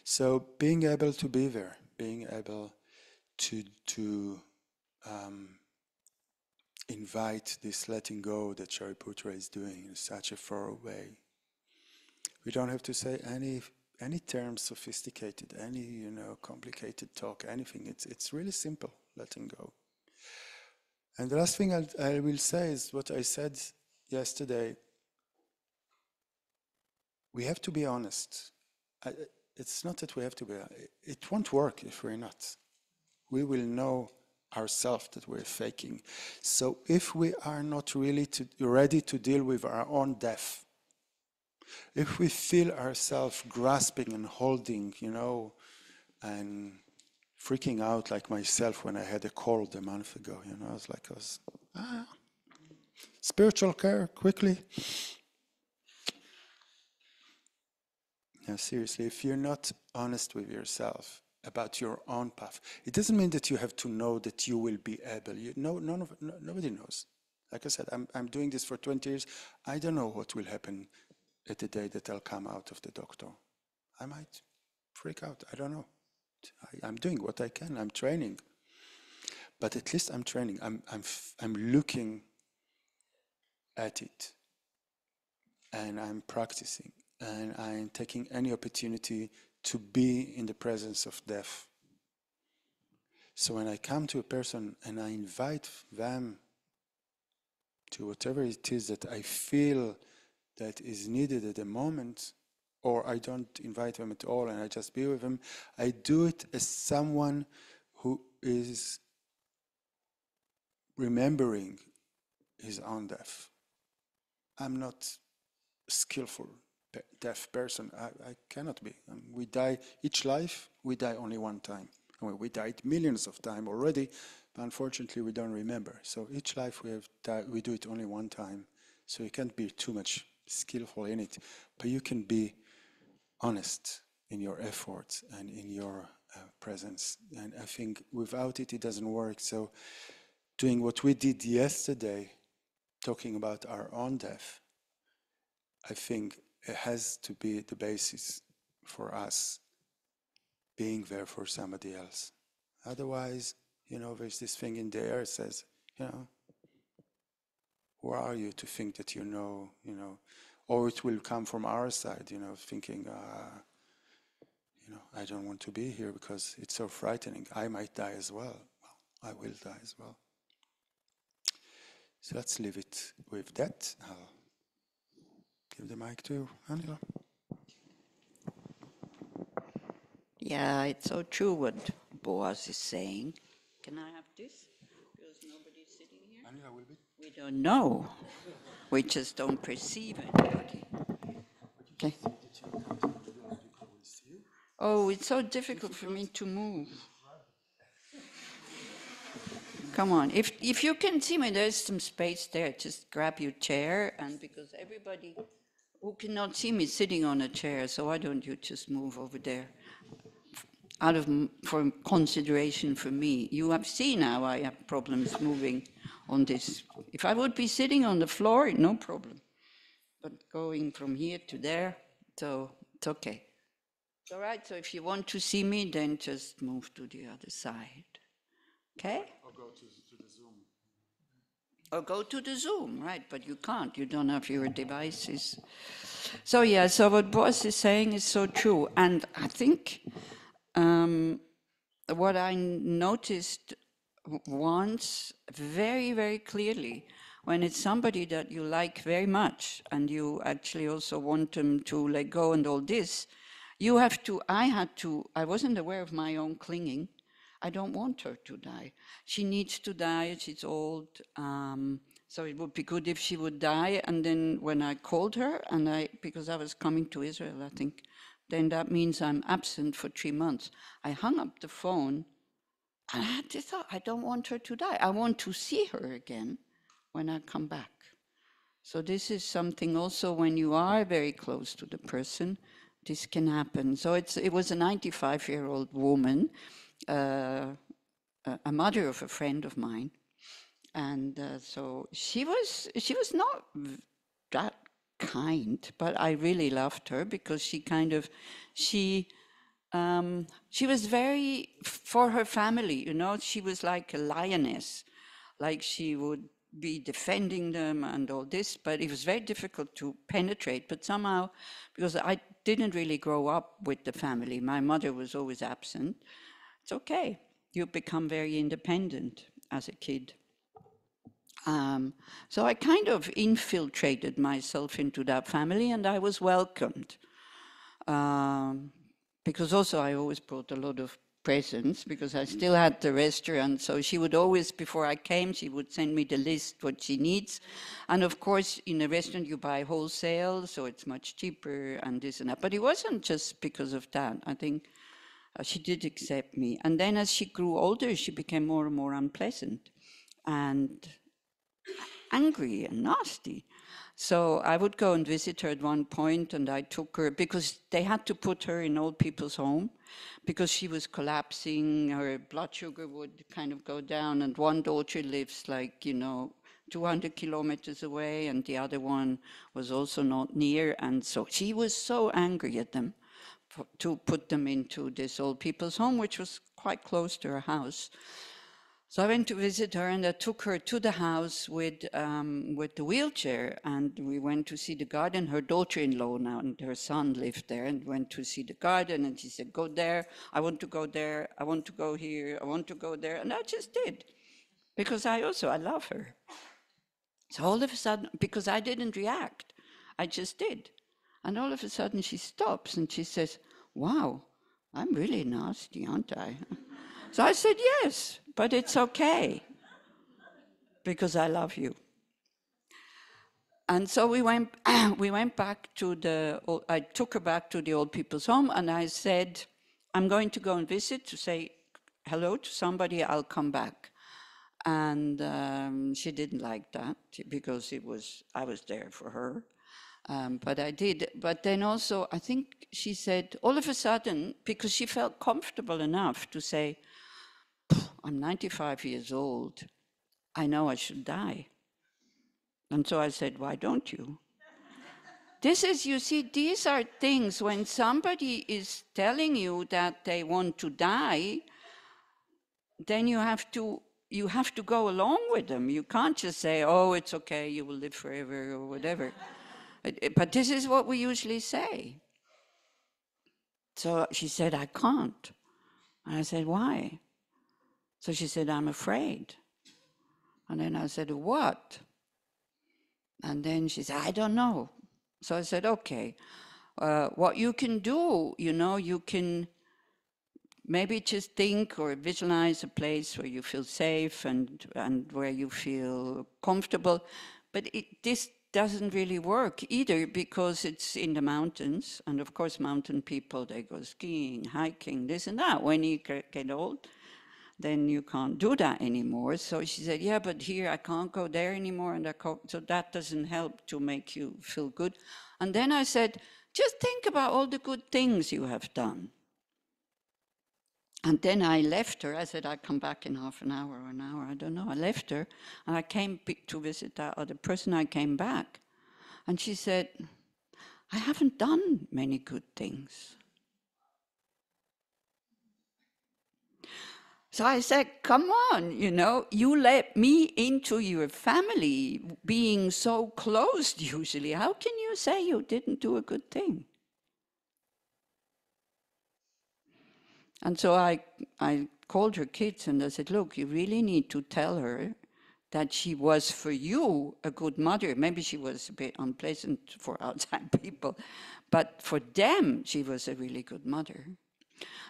So being able to be there, being able to invite this letting go that Shariputra is doing in such a thorough way. We don't have to say any terms sophisticated, any complicated talk, anything. It's really simple, letting go. And the last thing I will say is what I said yesterday. We have to be honest. It's not that we have to be. It won't work if we're not. We will know ourselves that we're faking. So if we are not really ready to deal with our own death, if we feel ourselves grasping and holding, and freaking out like myself when I had a cold a month ago, I was spiritual care, quickly. Now, seriously, if you're not honest with yourself about your own path, it doesn't mean that you have to know that you will be able. Nobody knows. Like I said, I'm doing this for 20 years. I don't know what will happen at the day that I'll come out of the doctor. I might freak out. I don't know. I'm doing what I can. I'm training. But at least I'm training. I'm looking at it. And I'm practicing. And I'm taking any opportunity to be in the presence of death. So when I come to a person and I invite them to whatever it is that I feel that is needed at the moment, or I don't invite them at all and I just be with them, I do it as someone who is remembering his own death. I'm not skillful deaf person. I cannot be. We die each life. We die only one time. We died millions of times already, but unfortunately we don't remember. So each life we do it only one time. So you can't be too much skillful in it, but you can be honest in your efforts and in your presence. And I think without it, it doesn't work. So doing what we did yesterday, talking about our own death, I think it has to be the basis for us being there for somebody else. Otherwise, there's this thing in the air that says, who are you to think that you know, or it will come from our side, thinking, I don't want to be here because it's so frightening. I might die as well. Well, I will die as well. So let's leave it with that. I'll give the mic to Angela.
Yeah, it's so true what Boaz is saying. Can I have this? Because nobody's sitting here.
Angela will be.
We don't know. We just don't perceive anybody. Okay. Oh, it's so difficult for me to move. Come on. If you can see me, there's some space there. Just grab your chair, and because everybody who cannot see me sitting on a chair, so why don't you just move over there? For consideration for me. You have seen how I have problems moving on this. If I would be sitting on the floor, no problem. But going from here to there, so it's okay. It's all right, so if you want to see me, then just move to the other side. Okay?
Or go to the Zoom.
Or go to the Zoom, right, but you can't. You don't have your devices. So yeah, so what Boaz is saying is so true. And I think what I noticed once very, very clearly, when it's somebody that you like very much and you actually also want them to let go and all this, I wasn't aware of my own clinging. I don't want her to die. She needs to die, she's old, so it would be good if she would die. And then when I called her, because I was coming to Israel, I think, then that means I'm absent for 3 months. I hung up the phone, and I had this thought, I don't want her to die. I want to see her again when I come back. So this is something also when you are very close to the person, this can happen. So it was a 95-year-old woman, a mother of a friend of mine, and so she was not that kind, but I really loved her because she was very for her family, she was like a lioness, like she would be defending them and all this, but it was very difficult to penetrate. But somehow, because I didn't really grow up with the family, my mother was always absent, it's okay. You become very independent as a kid. So I kind of infiltrated myself into that family, and I was welcomed. Because also I always brought a lot of presents, because I still had the restaurant. So she would always, before I came, she would send me the list, what she needs. And of course, in a restaurant, you buy wholesale, so it's much cheaper and this and that. But it wasn't just because of that. I think she did accept me. And then as she grew older, she became more and more unpleasant and angry and nasty. So I would go and visit her at one point, and I took her, because they had to put her in old people's home, because she was collapsing, her blood sugar would kind of go down, and one daughter lives 200 kilometers away, and the other one was also not near, and so she was so angry at them to put them into this old people's home, which was quite close to her house. So I went to visit her, and I took her to the house with the wheelchair, and we went to see the garden. Her daughter-in-law now and her son lived there, and went to see the garden, and she said, go there, I want to go there, I want to go here, I want to go there, and I just did, because I love her. So all of a sudden, because I didn't react, I just did. And all of a sudden she stops and she says, wow, I'm really nasty, aren't I? So I said, yes, but it's okay, because I love you. And so we went back to I took her back to the old people's home, and I said, I'm going to go and visit to say hello to somebody, I'll come back. And she didn't like that, because I was there for her. But I did. But then also, I think she said, all of a sudden, because she felt comfortable enough to say, I'm 95 years old, I know I should die. And so I said, why don't you? This is, you see, these are things when somebody is telling you that they want to die, then you have to go along with them. You can't just say, oh, it's okay, you will live forever or whatever. But this is what we usually say. So she said, I can't. And I said, why? So she said, I'm afraid. And then I said, what? And then she said, I don't know. So I said, okay, what you can do, you can maybe just think or visualize a place where you feel safe and where you feel comfortable. But this doesn't really work either because it's in the mountains. And of course, mountain people, they go skiing, hiking, this and that. When you get old, then you can't do that anymore. So she said, yeah, but here I can't go there anymore. And so that doesn't help to make you feel good. And then I said, just think about all the good things you have done. And then I left her. I said, I'll come back in half an hour or an hour. I don't know. I left her. And I came to visit that other person. I came back. And she said, I haven't done many good things. So I said, come on, you let me into your family, being so close usually. How can you say you didn't do a good thing? And so I called her kids and I said, look, you really need to tell her that she was for you a good mother. Maybe she was a bit unpleasant for outside people, but for them, she was a really good mother.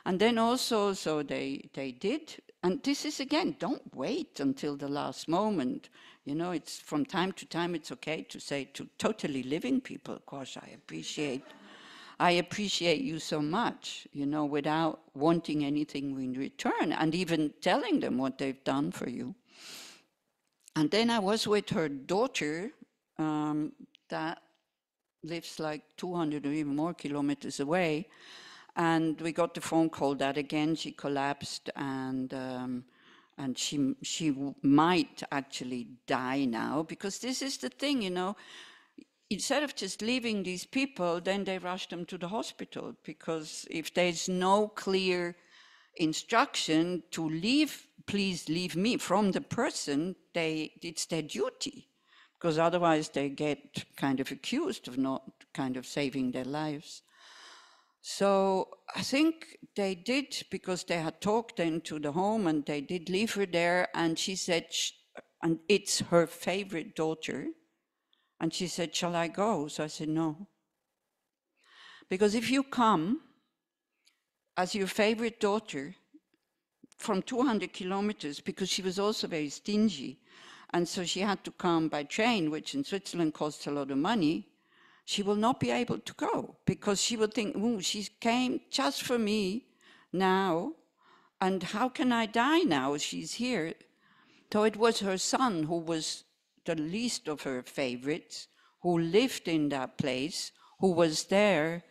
And then also, so they did, and this is again, don't wait until the last moment. It's from time to time, it's okay to say to totally living people, gosh, I appreciate you so much, without wanting anything in return, and even telling them what they've done for you. And then I was with her daughter, that lives like 200 or even more kilometers away. And we got the phone call that again she collapsed and she might actually die now, because this is the thing, instead of just leaving these people, then they rush them to the hospital, because if there's no clear instruction to leave, please leave me from the person, it's their duty, because otherwise they get kind of accused of not kind of saving their lives. So I think they did, because they had talked then to the home and they did leave her there, and she said, and it's her favorite daughter, and she said, shall I go? So I said, no. Because if you come as your favorite daughter from 200 kilometers, because she was also very stingy, and so she had to come by train, which in Switzerland costs a lot of money, she will not be able to go, because she will think, oh, she came just for me now, and how can I die now? She's here. So it was her son, who was the least of her favorites, who lived in that place, who was there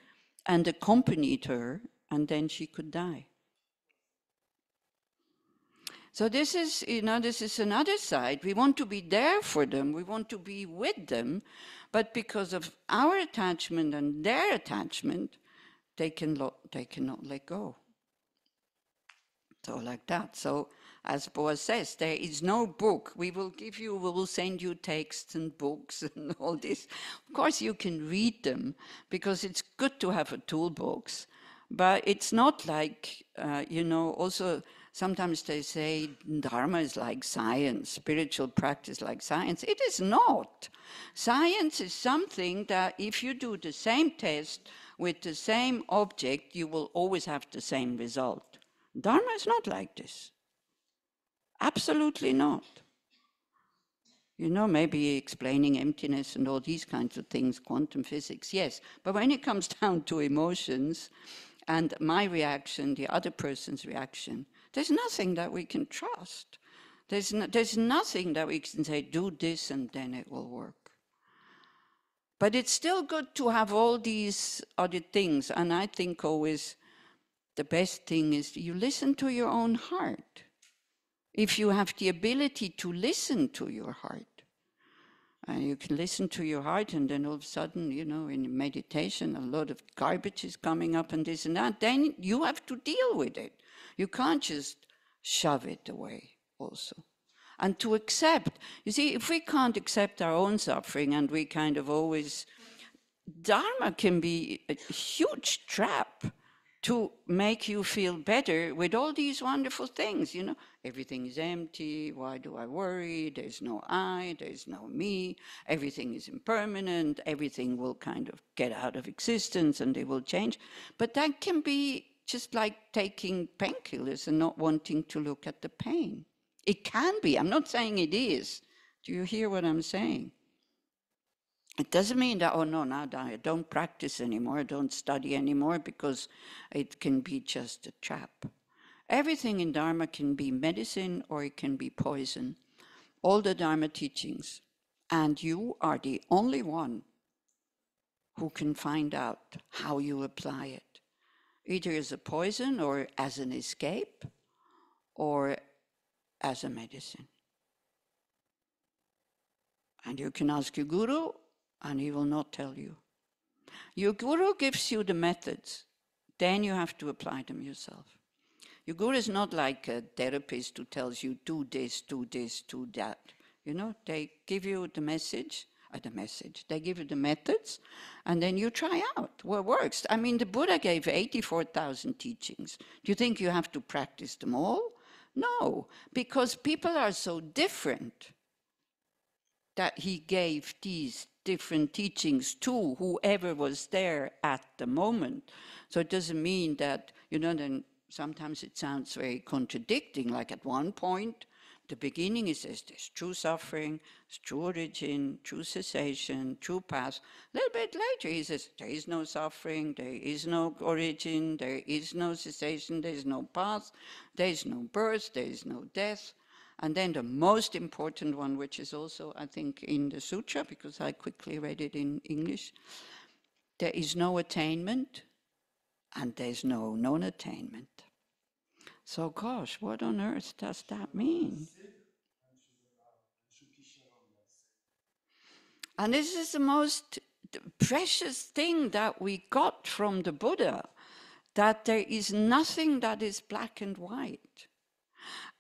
and accompanied her, and then she could die. So this is, this is another side. We want to be there for them. We want to be with them. But because of our attachment and their attachment, they cannot let go. So like that. So as Boaz says, there is no book. We will send you texts and books and all this. Of course, you can read them, because it's good to have a toolbox. But it's not like, also sometimes they say Dharma is like science, spiritual practice like science. It is not. Science is something that if you do the same test with the same object, you will always have the same result. Dharma is not like this. Absolutely not. Maybe explaining emptiness and all these kinds of things, quantum physics, yes. But when it comes down to emotions and my reaction, the other person's reaction, there's nothing that we can trust. There's nothing that we can say, do this and then it will work. But it's still good to have all these other things. And I think always the best thing is you listen to your own heart. if you have the ability to listen to your heart. And you can listen to your heart, and then all of a sudden, you know, in meditation, a lot of garbage is coming up and this and that. Then you have to deal with it. You can't just shove it away also. And to accept, you see, if we can't accept our own suffering and we kind of always, Dharma can be a huge trap to make you feel better with all these wonderful things, you know. Everything is empty, why do I worry? There's no I, there's no me, everything is impermanent, everything will kind of get out of existence and they will change. But that can be just like taking painkillers and not wanting to look at the pain. It can be, I'm not saying it is. Do you hear what I'm saying? It doesn't mean that, oh no, now I don't practice anymore, don't study anymore, because it can be just a trap. Everything in Dharma can be medicine or it can be poison. All the Dharma teachings. And you are the only one who can find out how you apply it. Either as a poison or as an escape or as a medicine. And you can ask your guru, and he will not tell you. Your guru gives you the methods, then you have to apply them yourself. Your guru is not like a therapist who tells you, do this, do this, do that. You know, they give you the message, they give you the methods, and then you try out what works. I mean, the Buddha gave 84,000 teachings. Do you think you have to practice them all? No, because people are so different that he gave these different teachings to whoever was there at the moment. So it doesn't mean that, you know, then sometimes it sounds very contradicting, like at one point, the beginning he says there's true suffering, there's true origin, true cessation, true path. A little bit later he says there is no suffering, there is no origin, there is no cessation, there is no path, there is no birth, there is no death. And then the most important one, which is also, I think, in the sutra, because I quickly read it in English, there is no attainment and there's no non-attainment. So, gosh, what on earth does that mean? And this is the most precious thing that we got from the Buddha, that there is nothing that is black and white.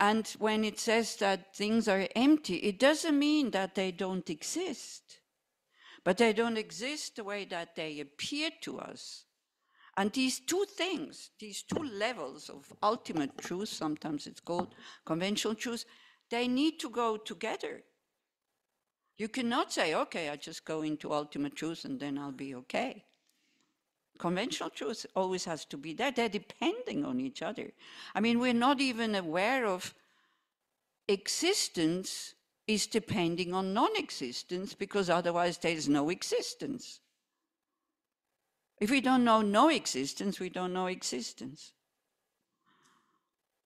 And when it says that things are empty, it doesn't mean that they don't exist. But they don't exist the way that they appear to us. And these two things, these two levels of ultimate truth, sometimes it's called conventional truth, they need to go together. You cannot say, okay, I just go into ultimate truth and then I'll be okay. Conventional truth always has to be there. They're depending on each other. I mean, we're not even aware of existence is depending on non-existence, because otherwise there's no existence. If we don't know no existence, we don't know existence.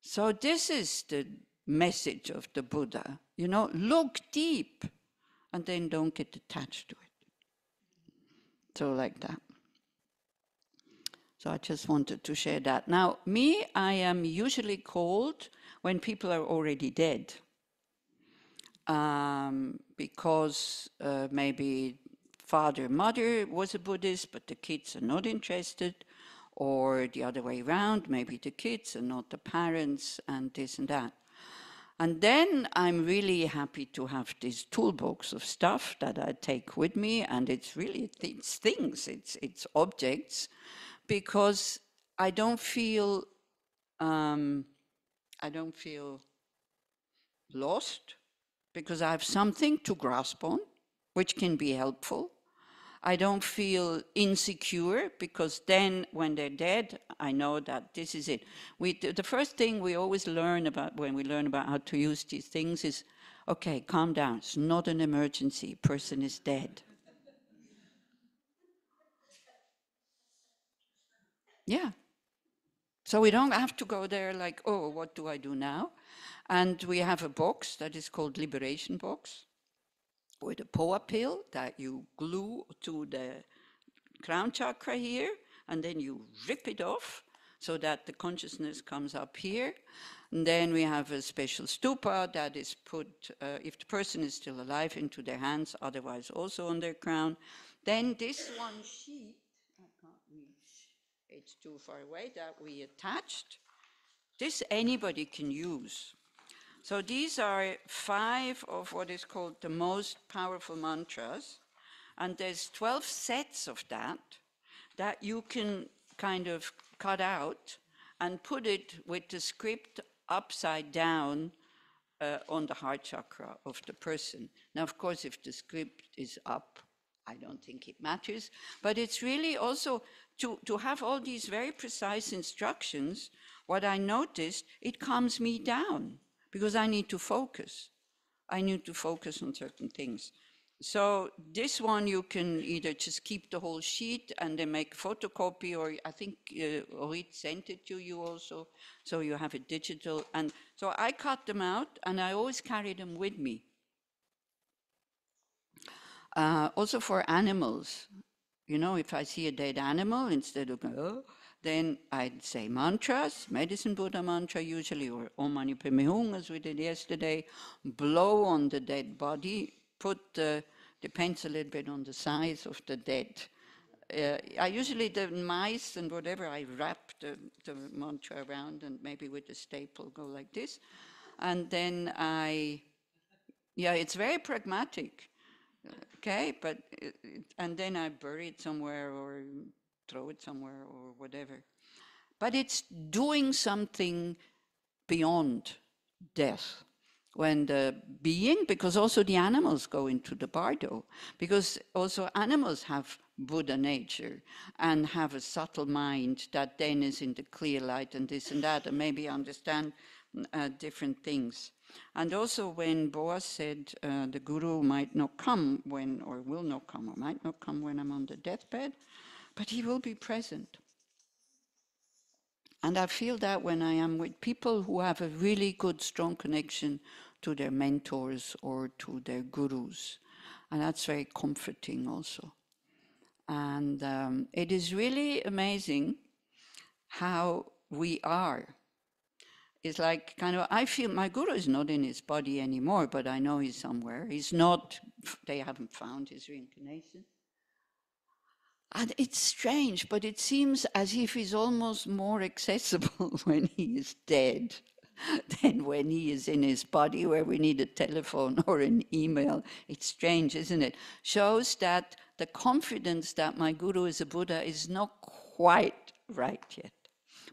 So this is the message of the Buddha. You know, look deep and then don't get attached to it. So like that. So I just wanted to share that. Now, me, I am usually called when people are already dead. Because maybe father, mother was a Buddhist, but the kids are not interested, or the other way around, maybe the kids are not the parents, and this and that. And then I'm really happy to have this toolbox of stuff that I take with me, and it's really it's things, it's objects, because I don't feel lost, because I have something to grasp on, which can be helpful. I don't feel insecure, because then when they're dead, I know that this is it. The first thing we always learn about when we learn about how to use these things is, okay, calm down. It's not an emergency. Person is dead. Yeah. So we don't have to go there like, oh, what do I do now? And we have a box that is called Liberation Box, with a POA pill that you glue to the crown chakra here, and then you rip it off. so that the consciousness comes up here. And then we have a special stupa that is put, if the person is still alive, into their hands, otherwise also on their crown. Then this one sheet, I can't reach, it's too far away, that we attached. This anybody can use. So these are 5 of what is called the most powerful mantras. And there's 12 sets of that you can kind of cut out and put it with the script upside down on the heart chakra of the person. Now, of course, if the script is up, I don't think it matters. But it's really also to have all these very precise instructions. What I noticed, it calms me down because I need to focus. I need to focus on certain things. So this one you can either just keep the whole sheet and then make a photocopy, or I think Orit sent it to you also, so you have it digital. And so I cut them out and I always carry them with me. Also for animals, you know, if I see a dead animal, instead of then I'd say mantras, medicine Buddha mantra usually, or Om Mani Padme Hum, as we did yesterday, blow on the dead body, depends a little bit on the size of the dead. I usually, the mice and whatever, I wrap the mantra around and maybe with a staple go like this. And then it's very pragmatic, okay? But, and then I bury it somewhere or throw it somewhere or whatever. But it's doing something beyond death. When the being, because also the animals go into the bardo, because also animals have Buddha nature and have a subtle mind that then is in the clear light and this and that, and maybe understand different things. And also when Boaz said the guru might not come when, or will not come, or might not come when I'm on the deathbed, but he will be present. And I feel that when I am with people who have a really good, strong connection to their mentors or to their gurus. And that's very comforting also. And it is really amazing how we are. It's like kind of, I feel my guru is not in his body anymore, but I know he's somewhere. He's not, they haven't found his reincarnation. And it's strange, but it seems as if he's almost more accessible when he is dead than when he is in his body, where we need a telephone or an email. It's strange, isn't it? Shows that the confidence that my guru is a Buddha is not quite right yet.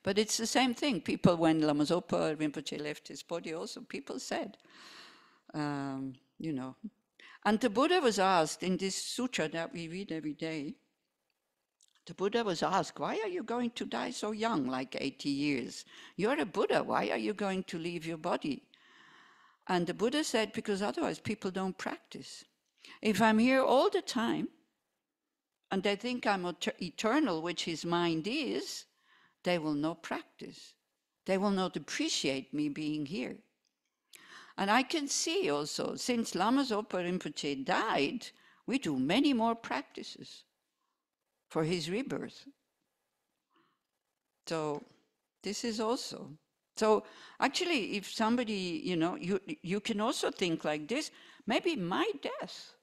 But it's the same thing. People, when Lama Zopa Rinpoche left his body also, people said, you know. And the Buddha was asked in this sutra that we read every day, the Buddha was asked, why are you going to die so young, like 80 years? You're a Buddha, why are you going to leave your body? And the Buddha said, because otherwise people don't practice. If I'm here all the time, and they think I'm eternal, which his mind is, they will not practice. They will not appreciate me being here. And I can see also, since Lama Zopa Rinpoche died, we do many more practices for his rebirth. So this is also. So actually, if somebody, you know, you can also think like this, maybe my death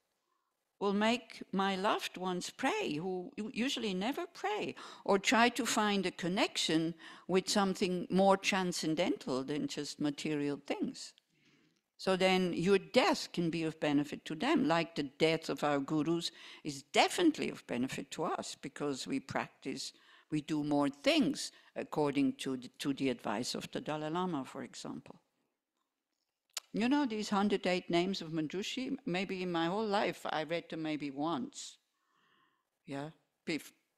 will make my loved ones pray, who usually never pray, or try to find a connection with something more transcendental than just material things. So then your death can be of benefit to them, like the death of our gurus is definitely of benefit to us, because we practice, we do more things according to the advice of the Dalai Lama, for example. You know these 108 names of Manjushri? Maybe in my whole life I read them maybe once, yeah,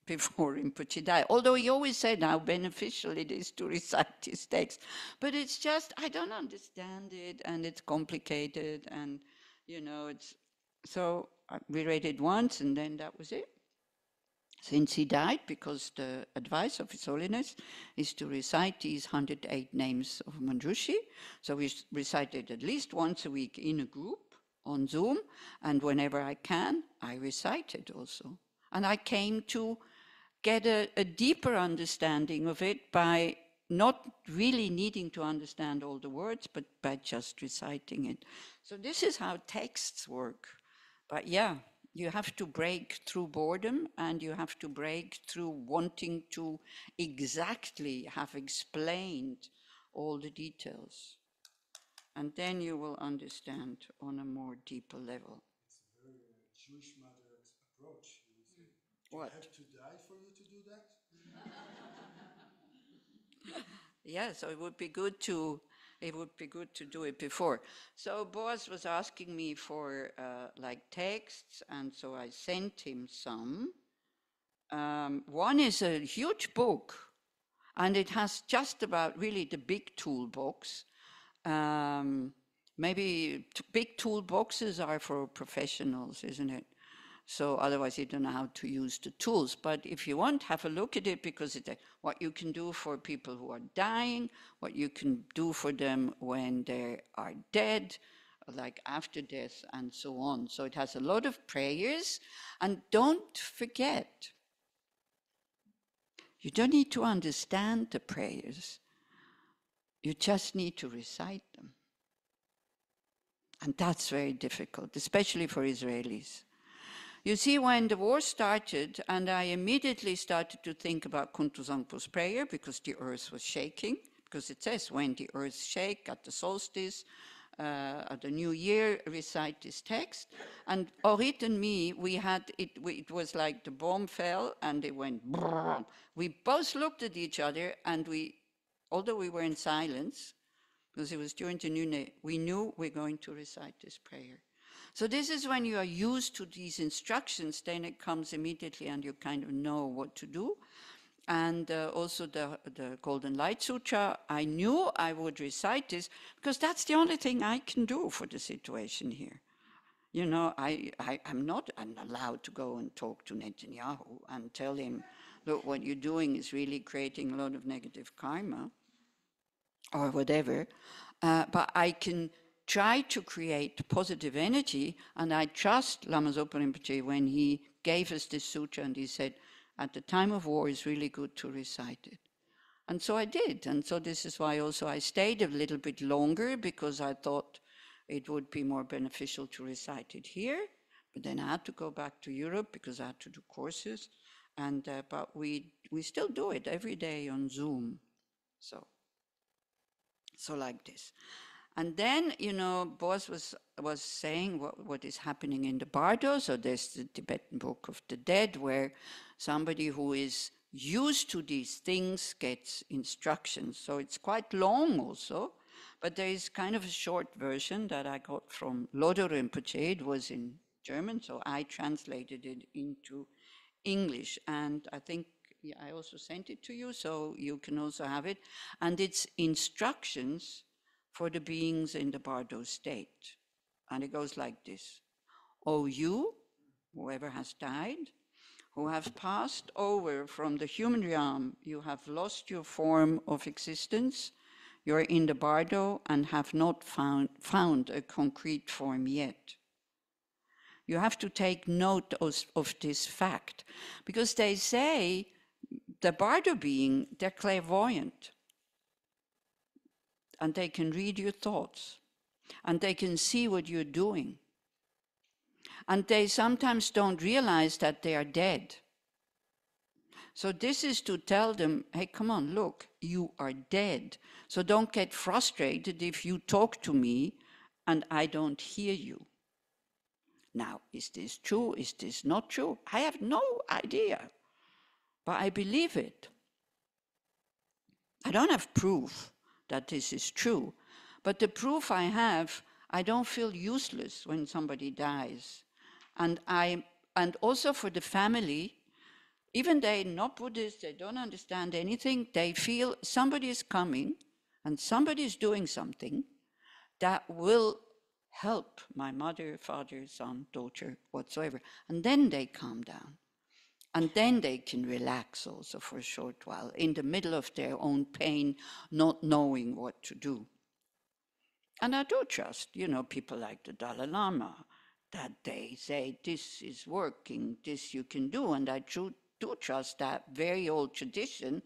before Rinpoche died. Although he always said how beneficial it is to recite these texts. But it's just, I don't understand it, and it's complicated, and, you know, it's... So we read it once, and then that was it. Since he died, because the advice of His Holiness is to recite these 108 names of Manjushri. So we recite it at least once a week in a group on Zoom, and whenever I can, I recite it also. And I came to get a deeper understanding of it by not really needing to understand all the words, but by just reciting it. So this is how texts work. But yeah, you have to break through boredom, and you have to break through wanting to exactly have explained all the details. And then you will understand on a more deeper level.
It's a very Jewish mother's approach. You would say,
What?
I have to die for you to do that?
Yeah, so it would be good to do it before. So Boaz was asking me for like texts, and so I sent him some. One is a huge book, and it has just about really the big toolbox. Maybe big toolboxes are for professionals, isn't it? So otherwise you don't know how to use the tools. But if you want, have a look at it, because it's what you can do for people who are dying, what you can do for them when they are dead, like after death, and so on. So it has a lot of prayers. And don't forget, you don't need to understand the prayers. You just need to recite them. And that's very difficult, especially for Israelis. You see, when the war started, and I immediately started to think about Kuntuzangpo's prayer, because the earth was shaking, because it says, when the earth shake at the solstice, at the new year, recite this text. And Orit and me, we had, it was like the bomb fell, and it went brrr. We both looked at each other, and although we were in silence, because it was during the noonday, we knew we're going to recite this prayer. So this is when you are used to these instructions, then it comes immediately and you kind of know what to do. And also the Golden Light Sutra, I knew I would recite this because that's the only thing I can do for the situation here. You know, I'm not allowed to go and talk to Netanyahu and tell him, look, what you're doing is really creating a lot of negative karma or whatever. But I can try to create positive energy, and I trust Lama Zopa Rinpoche when he gave us this sutra and he said, at the time of war, it's really good to recite it. And so I did, and so this is why also I stayed a little bit longer, because I thought it would be more beneficial to recite it here, but then I had to go back to Europe because I had to do courses, and but we still do it every day on Zoom, so like this. And then, you know, Boaz was saying what is happening in the Bardo. So there's the Tibetan Book of the Dead, where somebody who is used to these things gets instructions. So it's quite long also, but there is kind of a short version that I got from Lodo Rinpoche. It was in German, so I translated it into English. And I think I also sent it to you, so you can also have it. And it's instructions for the beings in the Bardo state. And it goes like this. O you, whoever has died, who have passed over from the human realm, you have lost your form of existence, you are in the Bardo and have not found a concrete form yet. You have to take note of this fact, because they say the Bardo being, they're clairvoyant. And they can read your thoughts, and they can see what you're doing. And they sometimes don't realize that they are dead. So this is to tell them, hey, come on, look, you are dead. So don't get frustrated if you talk to me and I don't hear you. Now, is this true? Is this not true? I have no idea, but I believe it. I don't have proof that this is true, but the proof I have, I don't feel useless when somebody dies. And also for the family, even they're not Buddhists, they don't understand anything, they feel somebody is coming and somebody is doing something that will help my mother, father, son, daughter, whatsoever. And then they calm down. And then they can relax also for a short while in the middle of their own pain, not knowing what to do. And I do trust, you know, people like the Dalai Lama, that they say, this is working, this you can do. And I do do trust that very old tradition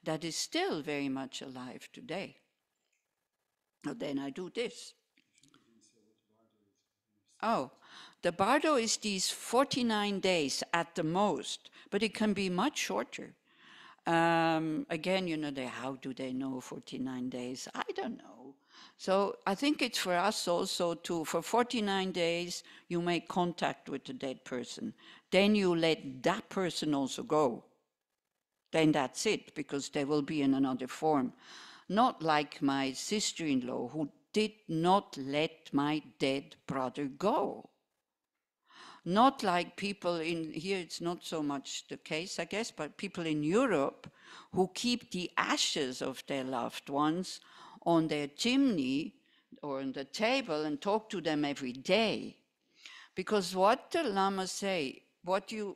that is still very much alive today. And then I do this. Oh, the bardo is these 49 days at the most, but it can be much shorter. Again, you know, how do they know 49 days? I don't know. So I think it's for us also to, for 49 days, you make contact with the dead person. Then you let that person also go. Then that's it, because they will be in another form. Not like my sister-in-law, who did not let my dead brother go. Not like people in here, it's not so much the case, I guess, but people in Europe who keep the ashes of their loved ones on their chimney or on the table and talk to them every day. Because what the Lamas say, what you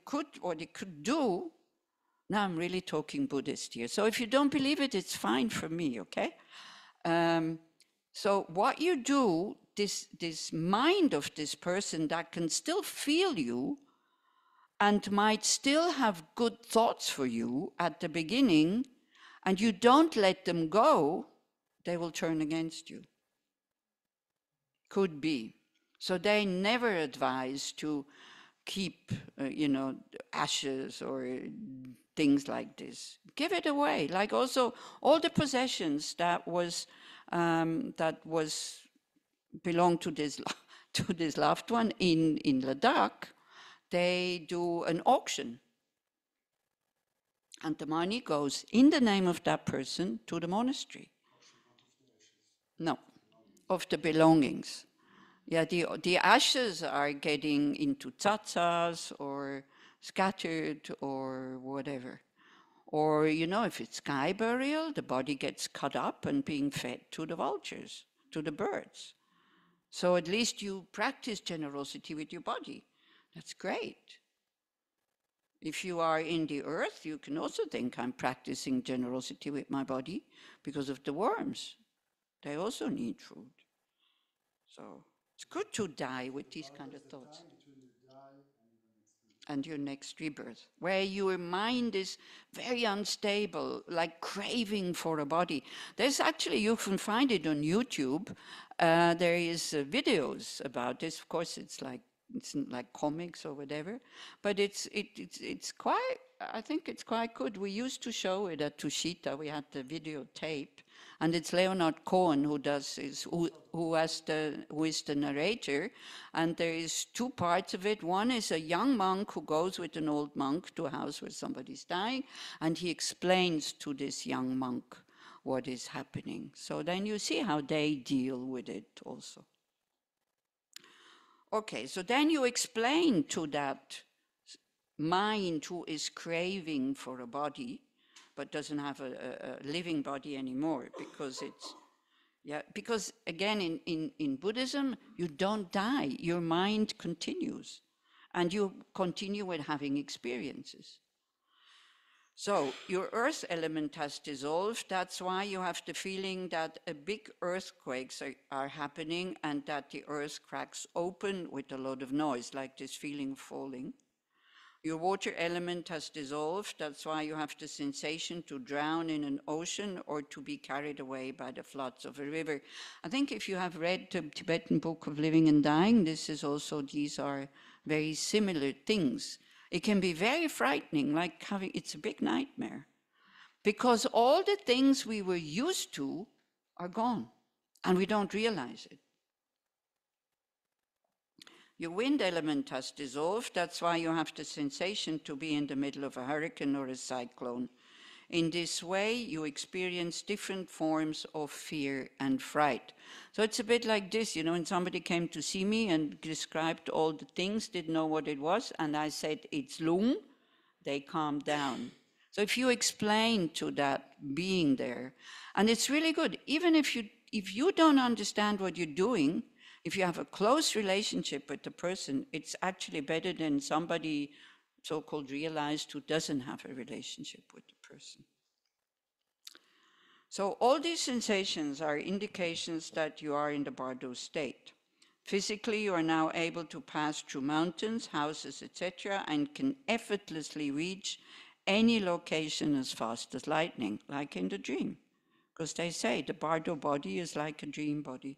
could do, now I'm really talking Buddhist here. So if you don't believe it, it's fine for me, okay? So what you do, this mind of this person that can still feel you and might still have good thoughts for you at the beginning, and you don't let them go, they will turn against you. Could be. So they never advise to keep, ashes or things like this. Give it away. Like also all the possessions that belong to this loved one in Ladakh, they do an auction. And the money goes in the name of that person to the monastery. No, of the belongings. Yeah, the ashes are getting into tsatsas or scattered or whatever. Or, if it's sky burial, the body gets cut up and being fed to the vultures, to the birds. So at least you practice generosity with your body. That's great. If you are in the earth, you can also think I'm practicing generosity with my body because of the worms. They also need food. So it's good to die with these kind of thoughts. And your next rebirth, where your mind is very unstable, like craving for a body. There's actually, you can find it on YouTube. There is videos about this. Of course, it's like comics or whatever, but it's quite. I think it's quite good. We used to show it at Tushita. We had the videotape, and it's Leonard Cohen who is the narrator, and there is two parts of it. One is a young monk who goes with an old monk to a house where somebody's dying, and he explains to this young monk what is happening. So then you see how they deal with it also. Okay, so then you explain to that mind who is craving for a body, but doesn't have a living body anymore, because again, in Buddhism, you don't die, your mind continues, and you continue with having experiences. So your earth element has dissolved. That's why you have the feeling that big earthquakes are happening and that the earth cracks open with a lot of noise, like this feeling of falling. Your water element has dissolved. That's why you have the sensation to drown in an ocean or to be carried away by the floods of a river. I think if you have read the Tibetan Book of Living and Dying, these are very similar things. It can be very frightening, like it's a big nightmare, because all the things we were used to are gone, and we don't realize it. Your wind element has dissolved. That's why you have the sensation to be in the middle of a hurricane or a cyclone. In this way, you experience different forms of fear and fright. So it's a bit like this, when somebody came to see me and described all the things, didn't know what it was, and I said, it's lung, they calmed down. So if you explain to that being there, and it's really good, even if you don't understand what you're doing, if you have a close relationship with the person, it's actually better than somebody so-called realized who doesn't have a relationship with the person. So all these sensations are indications that you are in the bardo state. Physically, you are now able to pass through mountains, houses, etc., and can effortlessly reach any location as fast as lightning, like in the dream. Because they say the bardo body is like a dream body.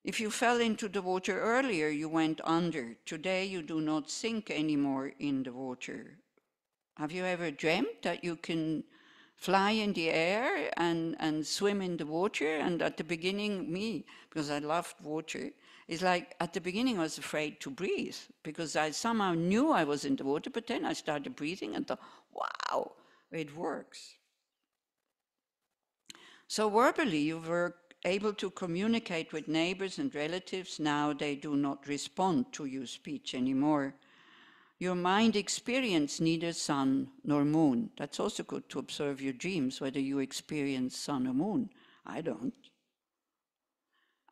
If you fell into the water earlier, you went under. Today, you do not sink anymore in the water. Have you ever dreamt that you can fly in the air and swim in the water? And at the beginning, me, because I loved water, it's like at the beginning I was afraid to breathe because I somehow knew I was in the water, but then I started breathing and thought, wow, it works. So verbally, you were able to communicate with neighbors and relatives. Now they do not respond to your speech anymore. Your mind experiences neither sun nor moon. That's also good to observe your dreams, whether you experience sun or moon. I don't.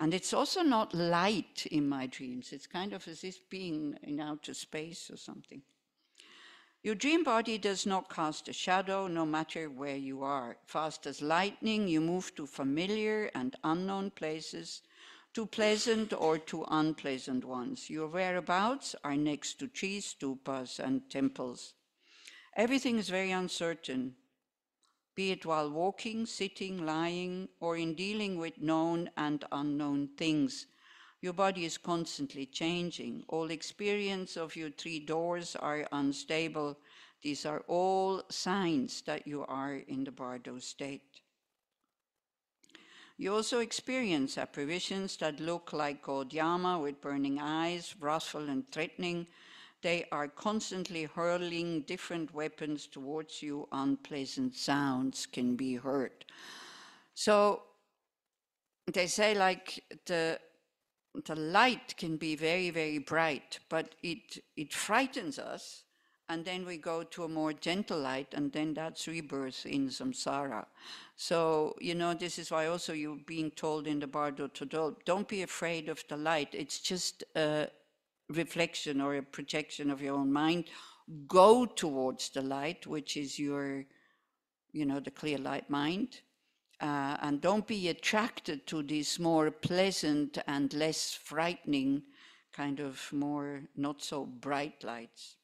And it's also not light in my dreams. It's kind of as if being in outer space or something. Your dream body does not cast a shadow, no matter where you are. Fast as lightning, you move to familiar and unknown places, to pleasant or to unpleasant ones. Your whereabouts are next to trees, stupas, and temples. Everything is very uncertain, be it while walking, sitting, lying, or in dealing with known and unknown things. Your body is constantly changing. All experience of your three doors are unstable. These are all signs that you are in the bardo state. You also experience apparitions that look like God Yama with burning eyes, wrathful and threatening. They are constantly hurling different weapons towards you. Unpleasant sounds can be heard. So they say like the light can be very, very bright, but it frightens us, and then we go to a more gentle light, and then that's rebirth in samsara. So, you know, this is why also you're being told in the Bardo to don't be afraid of the light. It's just a reflection or a projection of your own mind. Go towards the light, which is your, you know, the clear light mind. And don't be attracted to these more pleasant and less frightening, kind of more not so bright lights.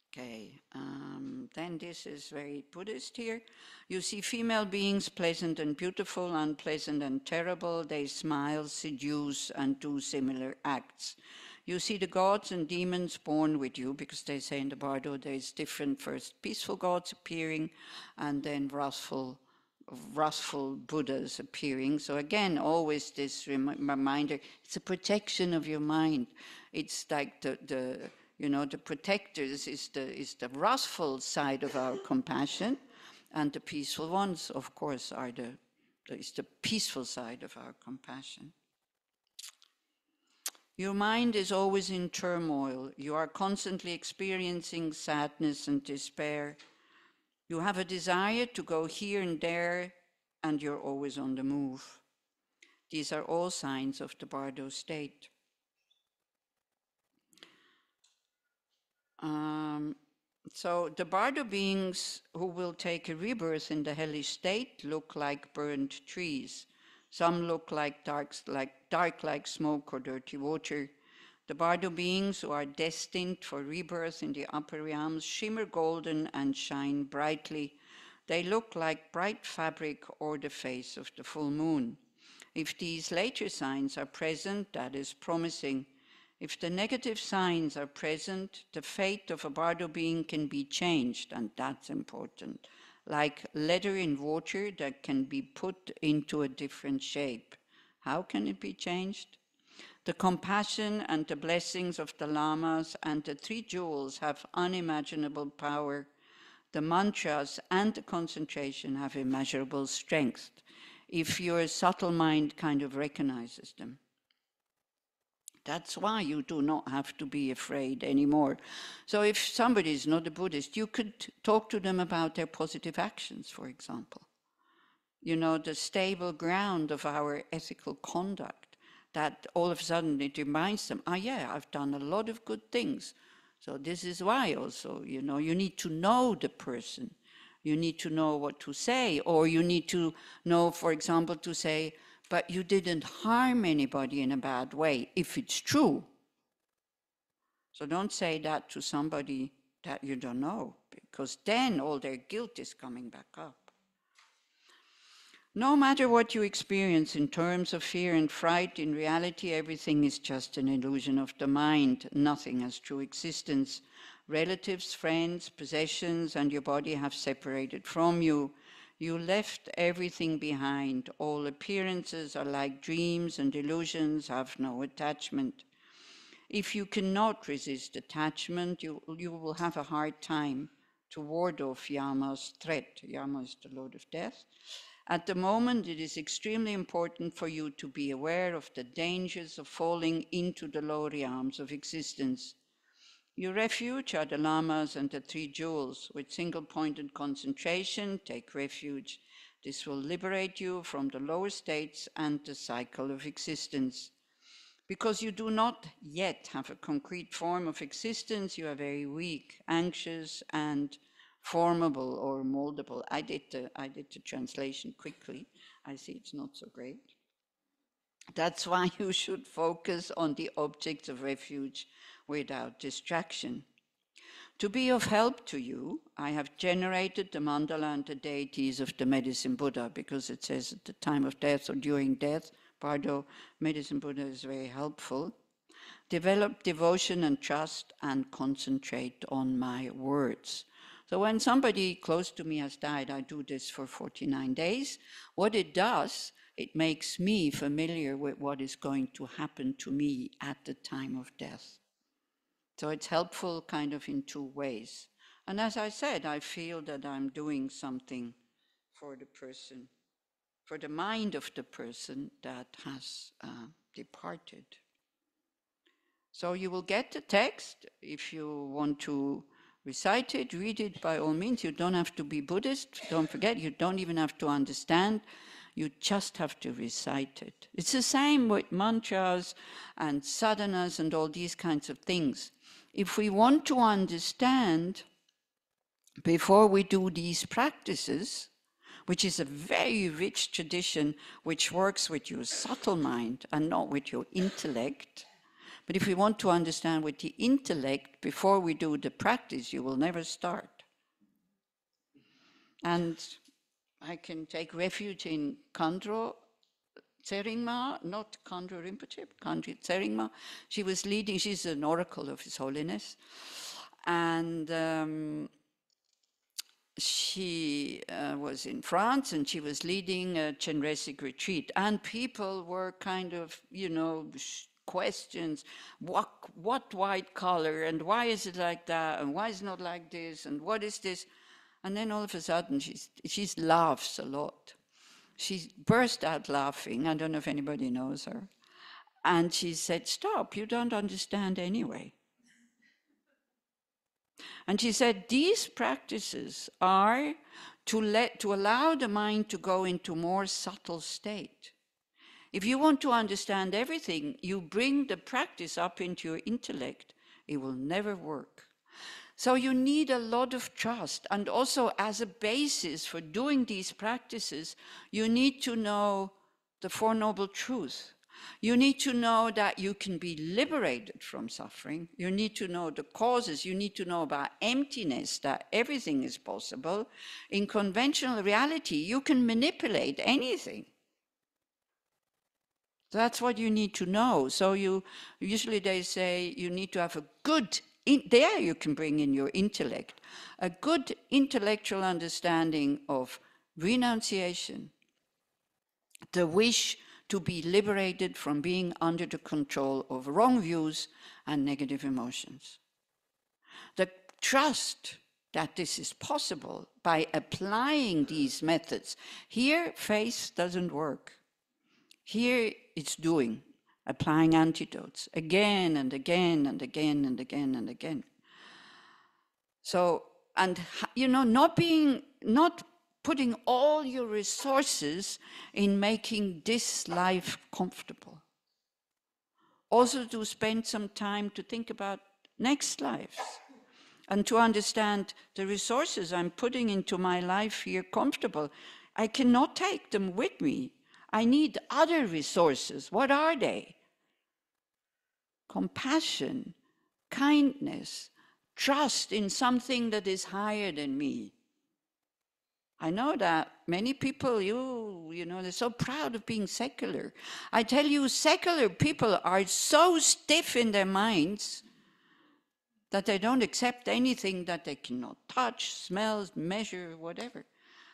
Okay, then this is very Buddhist here. You see female beings, pleasant and beautiful, unpleasant and terrible. They smile, seduce, and do similar acts. You see the gods and demons born with you, because they say in the Bardo there's different first peaceful gods appearing and then wrathful Buddhas appearing. So again, always this reminder, it's a protection of your mind. It's like the you know, the protectors is the wrathful side of our compassion, and the peaceful ones, of course, are the peaceful side of our compassion. Your mind is always in turmoil. You are constantly experiencing sadness and despair. You have a desire to go here and there, and you're always on the move. These are all signs of the Bardo state. So the Bardo beings who will take a rebirth in the hellish state look like burned trees. Some look like dark like smoke or dirty water. The Bardo beings who are destined for rebirth in the upper realms shimmer golden and shine brightly. They look like bright fabric or the face of the full moon. If these later signs are present, that is promising. If the negative signs are present, the fate of a Bardo being can be changed, and that's important. Like leather in water that can be put into a different shape. How can it be changed? The compassion and the blessings of the lamas and the three jewels have unimaginable power. The mantras and the concentration have immeasurable strength, if your subtle mind kind of recognizes them. That's why you do not have to be afraid anymore. So if somebody is not a Buddhist, you could talk to them about their positive actions, for example. You know, the stable ground of our ethical conduct, that all of a sudden it reminds them, yeah, I've done a lot of good things. So this is why also, you know, you need to know the person. You need to know what to say, or you need to know, for example, to say, but you didn't harm anybody in a bad way, if it's true. So don't say that to somebody that you don't know, because then all their guilt is coming back up. No matter what you experience in terms of fear and fright, in reality everything is just an illusion of the mind. Nothing has true existence. Relatives, friends, possessions, and your body have separated from you. You left everything behind. All appearances are like dreams, and illusions have no attachment. If you cannot resist attachment, you will have a hard time to ward off Yama's threat. Yama is the Lord of Death. At the moment, it is extremely important for you to be aware of the dangers of falling into the lower realms of existence. Your refuge are the lamas and the 3 jewels. With single-pointed concentration, take refuge. This will liberate you from the lower states and the cycle of existence. Because you do not yet have a concrete form of existence, you are very weak, anxious, and formable or moldable. I did the translation quickly. I see it's not so great. That's why you should focus on the objects of refuge without distraction. To be of help to you, I have generated the mandala and the deities of the Medicine Buddha, because it says at the time of death or during death, Bardo, Medicine Buddha is very helpful. Develop devotion and trust and concentrate on my words. So when somebody close to me has died, I do this for 49 days. What it does, it makes me familiar with what is going to happen to me at the time of death. So it's helpful kind of in 2 ways. And as I said, I feel that I'm doing something for the person, for the mind of the person that has departed. So you will get the text. If you want to recite it, read it by all means. You don't have to be Buddhist. Don't forget, you don't even have to understand. You just have to recite it. It's the same with mantras and sadhanas and all these kinds of things. If we want to understand, before we do these practices, which is a very rich tradition which works with your subtle mind and not with your intellect. But if we want to understand with the intellect, before we do the practice, you will never start. And I can take refuge in Khandro Tseringma, not Khandro Rinpoche, Khandro Tseringma. She was leading, she's an oracle of His Holiness. And she was in France, and she was leading a Chenrezig retreat. And people were kind of, questions, what white color, and why is it like that, and why is it not like this, and what is this? And then all of a sudden, she laughs a lot. She burst out laughing. I don't know if anybody knows her. And she said, "Stop, you don't understand anyway." And she said, these practices are to allow the mind to go into more subtle state. If you want to understand everything, you bring the practice up into your intellect, it will never work. So you need a lot of trust. And also as a basis for doing these practices, you need to know the Four Noble Truths. You need to know that you can be liberated from suffering. You need to know the causes. You need to know about emptiness, that everything is possible. In conventional reality, you can manipulate anything. That's what you need to know. So usually they say you need to have a good, there you can bring in your intellect, a good intellectual understanding of renunciation, the wish to be liberated from being under the control of wrong views and negative emotions. The trust that this is possible by applying these methods. Here, faith doesn't work. Here, it's doing, applying antidotes again and again and again and again and again. So, and not putting all your resources in making this life comfortable. Also to spend some time to think about next lives. and to understand the resources I'm putting into my life here comfortable. I cannot take them with me. I need other resources. What are they? Compassion, kindness, trust in something that is higher than me. I know that many people, you know, they're so proud of being secular. I tell you, secular people are so stiff in their minds that they don't accept anything that they cannot touch, smell, measure, whatever.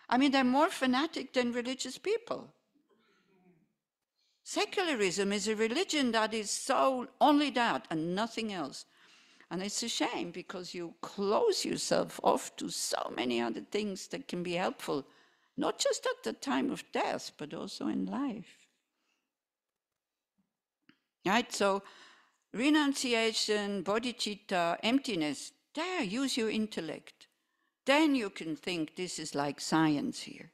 I mean, they're more fanatic than religious people. Secularism is a religion that is so only that and nothing else. And it's a shame because you close yourself off to so many other things that can be helpful, not just at the time of death, but also in life. Right? So renunciation, bodhicitta, emptiness, there, use your intellect. Then you can think this is like science here.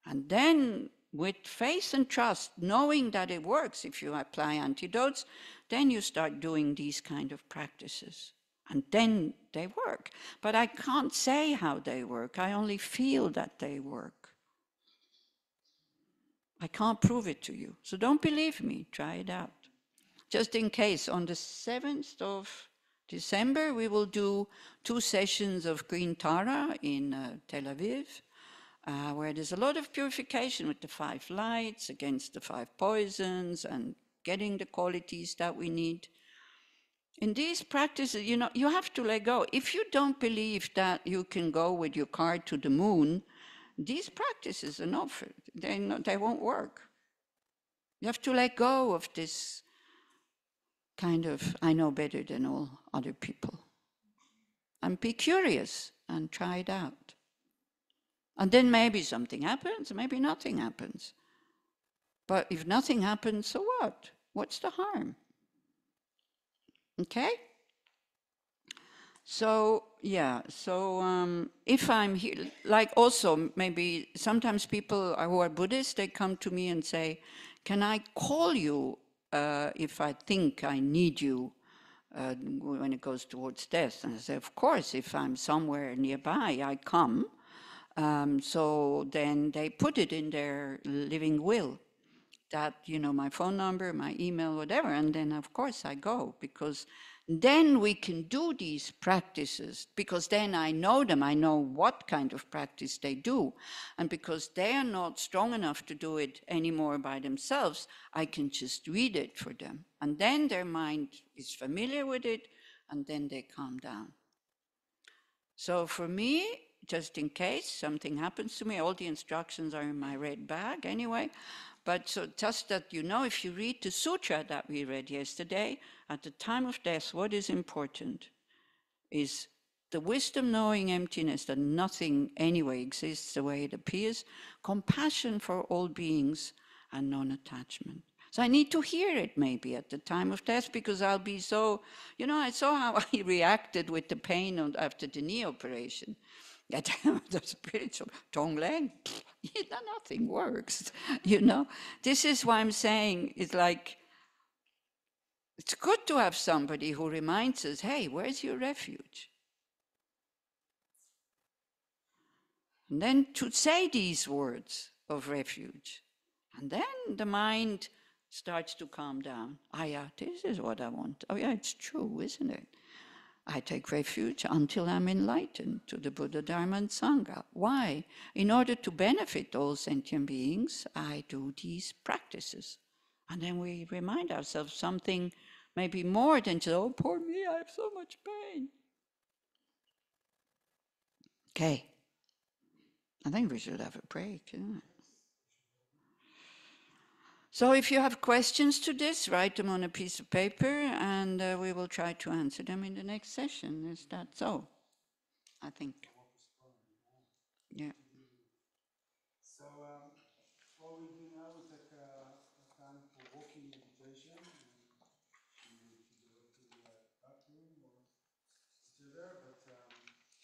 And then with faith and trust, knowing that it works if you apply antidotes, then you start doing these kind of practices. And then they work. But I can't say how they work. I only feel that they work. I can't prove it to you. So don't believe me. Try it out. Just in case, on the 7th of December, we will do 2 sessions of Green Tara in Tel Aviv, where there's a lot of purification with the 5 lights against the 5 poisons and getting the qualities that we need. In these practices, you know, you have to let go. If you don't believe that you can go with your car to the moon, these practices are not, they won't work. You have to let go of this kind of, I know better than all other people. And be curious and try it out. And then maybe something happens, maybe nothing happens. But if nothing happens, so what? What's the harm? Okay? So, yeah, so if I'm here, like also maybe sometimes people who are Buddhists, they come to me and say, can I call you if I think I need you when it goes towards death? And I say, of course, if I'm somewhere nearby, I come. So then they put it in their living will, that, you know, my phone number, my email, whatever, and then of course I go, because then we can do these practices, because then I know them, I know what kind of practice they do, and because they are not strong enough to do it anymore by themselves, I can just read it for them, and then their mind is familiar with it, and then they calm down. So for me, just in case something happens to me, all the instructions are in my red bag anyway. But so just that you know, if you read the sutra that we read yesterday, at the time of death, what is important is the wisdom knowing emptiness, that nothing anyway exists the way it appears, compassion for all beings, and non-attachment. So I need to hear it maybe at the time of death, because I'll be so, you know, I saw how I reacted with the pain after the knee operation. The spiritual Tonglen, nothing works, you know. This is why I'm saying it's like, it's good to have somebody who reminds us, hey, where's your refuge? And then to say these words of refuge. And then the mind starts to calm down. Ah, yeah, this is what I want. Oh, yeah, it's true, isn't it? I take refuge until I'm enlightened to the Buddha, Dharma, and Sangha. Why? In order to benefit all sentient beings, I do these practices. And then we remind ourselves something maybe more than just, oh, poor me, I have so much pain. Okay. I think we should have a break, isn't it? So if you have questions to this, write them on a piece of paper, and we will try to answer them in the next session. Is that so? I think. Yeah.
So what we'll do now is take a time for walking meditation. And you should go to the bathroom or stay there, but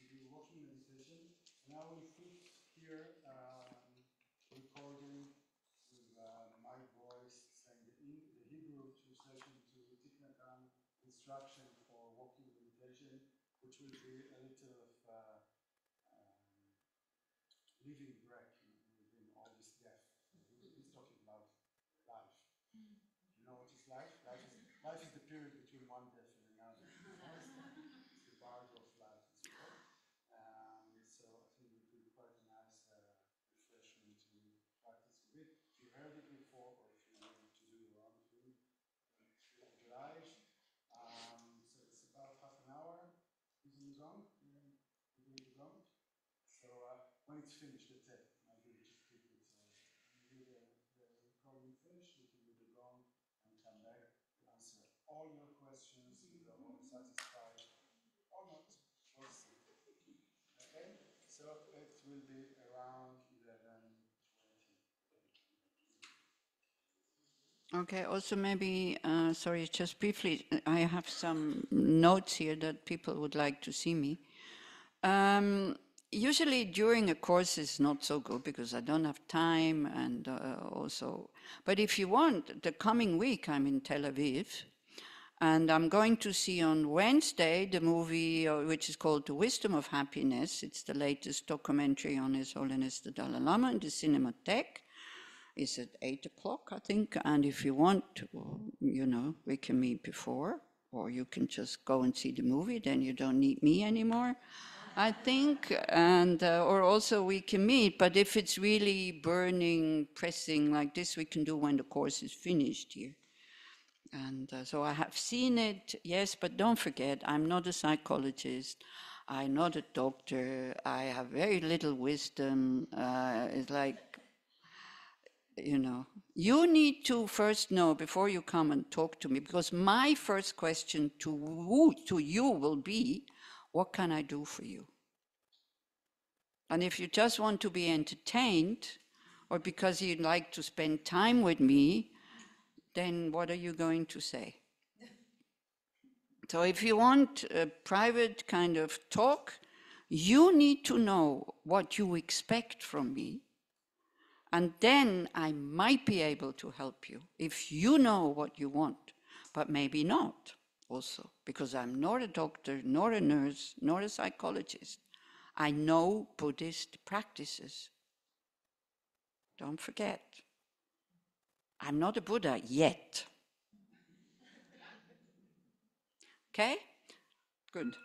we do walking meditation. And I will put here recording with my voice saying the Hebrew translation to Tiknatam instruction for walking meditation. which will be a little of living breath within all this death. He's talking about life. You know what is life? Life is the period between one death and another. It's the bardo of life as well. So I think it would be quite a nice refreshment to practice with it. If you heard it before, or if you want to do your own thing, live. So it's about half an hour. Using the gong. You're doing the gong. So when it's finished, that's it. I will just keep it. Do the recording finish, we can do the gong and come back to answer all your questions. You're all satisfied or not. We'll see. Okay? So it will be around 11:20.
Okay, also maybe, sorry, just briefly, I have some notes here that people would like to see me. Usually during a course is not so good because I don't have time and also, but if you want, the coming week I'm in Tel Aviv and I'm going to see on Wednesday the movie which is called The Wisdom of Happiness. It's the latest documentary on His Holiness the Dalai Lama in the Cinematheque. It's at 8 o'clock, I think, and if you want to, you know, we can meet before, or you can just go and see the movie, then you don't need me anymore, I think, and or also we can meet, but if it's really burning, pressing like this, we can do when the course is finished here. And so I have seen it, yes, but don't forget, I'm not a psychologist, I'm not a doctor, I have very little wisdom, it's like, you know, you need to first know before you come and talk to me, because my first question to you will be, what can I do for you? And if you just want to be entertained, or because you'd like to spend time with me, then what are you going to say? So if you want a private kind of talk, you need to know what you expect from me. And then I might be able to help you if you know what you want, but maybe not also, because I'm not a doctor, nor a nurse, nor a psychologist. I know Buddhist practices. Don't forget. I'm not a Buddha yet. Okay? Good.